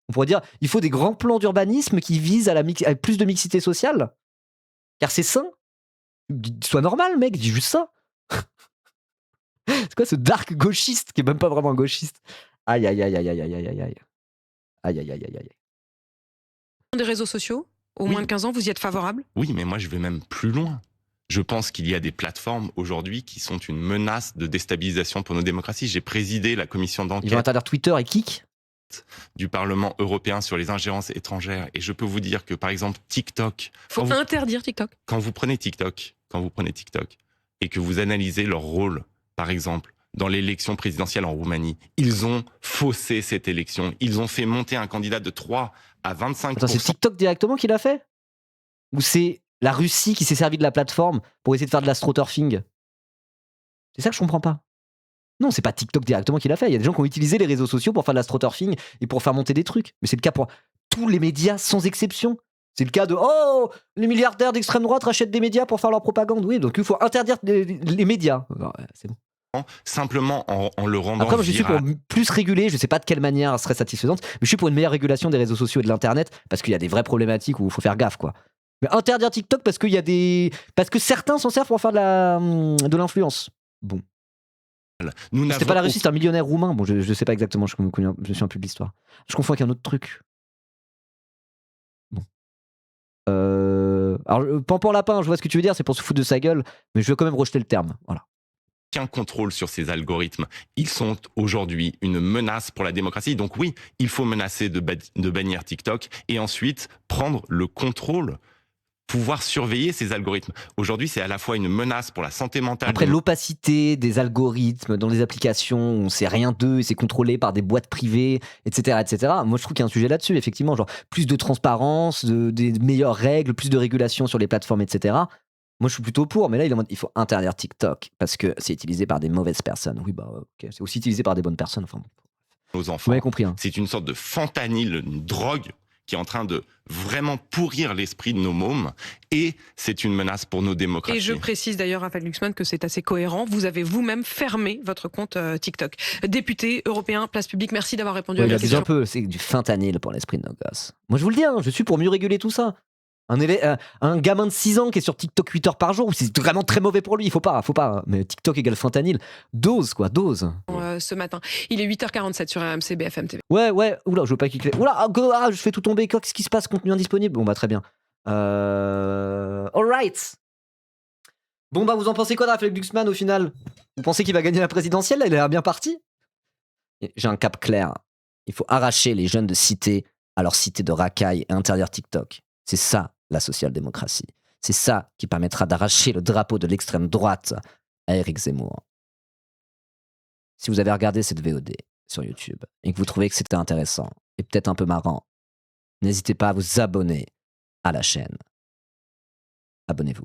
On pourrait dire, il faut des grands plans d'urbanisme qui visent à plus de mixité sociale. Car c'est sain. Sois normal, mec, dis juste ça. C'est quoi ce dark gauchiste qui est même pas vraiment un gauchiste? Aïe, aïe, aïe, aïe, aïe, aïe, aïe, aïe, aïe. Aïe, aïe, aïe, aïe, aïe. Des réseaux sociaux, au moins de 15 ans, vous y êtes favorable? Oui, mais moi je vais même plus loin. Je pense qu'il y a des plateformes aujourd'hui qui sont une menace de déstabilisation pour nos démocraties. J'ai présidé la commission d'enquête. Ils vont interdire Twitter et Kik du Parlement européen sur les ingérences étrangères. Et je peux vous dire que, par exemple, TikTok... Faut interdire TikTok. Quand vous prenez TikTok et que vous analysez leur rôle, par exemple, dans l'élection présidentielle en Roumanie, ils ont faussé cette élection. Ils ont fait monter un candidat de 3 à 25%. Attends, c'est TikTok directement qui l'a fait? Ou c'est la Russie qui s'est servi de la plateforme pour essayer de faire de l'astroturfing? C'est ça que je comprends pas. Non, c'est pas TikTok directement qui l'a fait. Il y a des gens qui ont utilisé les réseaux sociaux pour faire de l'astroturfing et pour faire monter des trucs. Mais c'est le cas pour tous les médias sans exception. C'est le cas de « Oh, les milliardaires d'extrême droite rachètent des médias pour faire leur propagande ». Oui, donc il faut interdire les médias. Alors, c'est bon. simplement en le rendant Après, moi, je suis pour viral. plus réguler, je sais pas de quelle manière elle serait satisfaisante, mais je suis pour une meilleure régulation des réseaux sociaux et de l'internet, parce qu'il y a des vraies problématiques où il faut faire gaffe, quoi. Mais interdire TikTok parce qu'il y a des. Parce que certains s'en servent pour faire de l'influence. Bon. Nous C'était n'avons pas la Russie, c'est un millionnaire roumain. Bon, je sais pas exactement, je suis un peu de l'histoire. Je confonds avec un autre truc. Bon. Alors, Pampan Lapin, je vois ce que tu veux dire, c'est pour se foutre de sa gueule, mais je veux quand même rejeter le terme. Voilà. aucun contrôle sur ces algorithmes. Ils sont aujourd'hui une menace pour la démocratie. Donc oui, il faut menacer de bannir TikTok et ensuite prendre le contrôle, pouvoir surveiller ces algorithmes. Aujourd'hui, c'est à la fois une menace pour la santé mentale. Après, l'opacité des algorithmes dans les applications, on sait rien d'eux, et c'est contrôlé par des boîtes privées, etc., etc. Moi, je trouve qu'il y a un sujet là-dessus, effectivement, genre plus de transparence, des meilleures règles, plus de régulation sur les plateformes, etc. Moi, je suis plutôt pour, mais là, il faut interdire TikTok parce que c'est utilisé par des mauvaises personnes. Oui, bah, ok, c'est aussi utilisé par des bonnes personnes. Enfin, nos enfants. Vous m'avez compris. Hein. C'est une sorte de fentanyl, une drogue qui est en train de vraiment pourrir l'esprit de nos mômes, et c'est une menace pour nos démocraties. Et je précise d'ailleurs, Raphaël Glucksmann, que c'est assez cohérent. Vous avez vous-même fermé votre compte TikTok. Député européen, Place Publique, merci d'avoir répondu à la question. Un peu, c'est du fentanyl pour l'esprit de nos gosses. Moi, je vous le dis, hein, je suis pour mieux réguler tout ça. Un gamin de 6 ans qui est sur TikTok 8 heures par jour, c'est vraiment très mauvais pour lui, il faut pas. Mais TikTok égale fentanyl. Dose. Ce matin. Il est 8h47 sur RMC BFM TV. Ouais, oula, je veux pas cliquer. Oula, je fais tout tomber, qu'est-ce qui se passe, contenu indisponible? Bon bah très bien. Alright. Bon bah vous en pensez quoi de Raphaël Glucksmann au final? Vous pensez qu'il va gagner la présidentielle là? Il a l'air bien parti. J'ai un cap clair. Il faut arracher les jeunes de cité à leur cité de racaille et interdire TikTok. C'est ça la social-démocratie. C'est ça qui permettra d'arracher le drapeau de l'extrême droite à Éric Zemmour. Si vous avez regardé cette VOD sur YouTube et que vous trouvez que c'était intéressant et peut-être un peu marrant, n'hésitez pas à vous abonner à la chaîne. Abonnez-vous.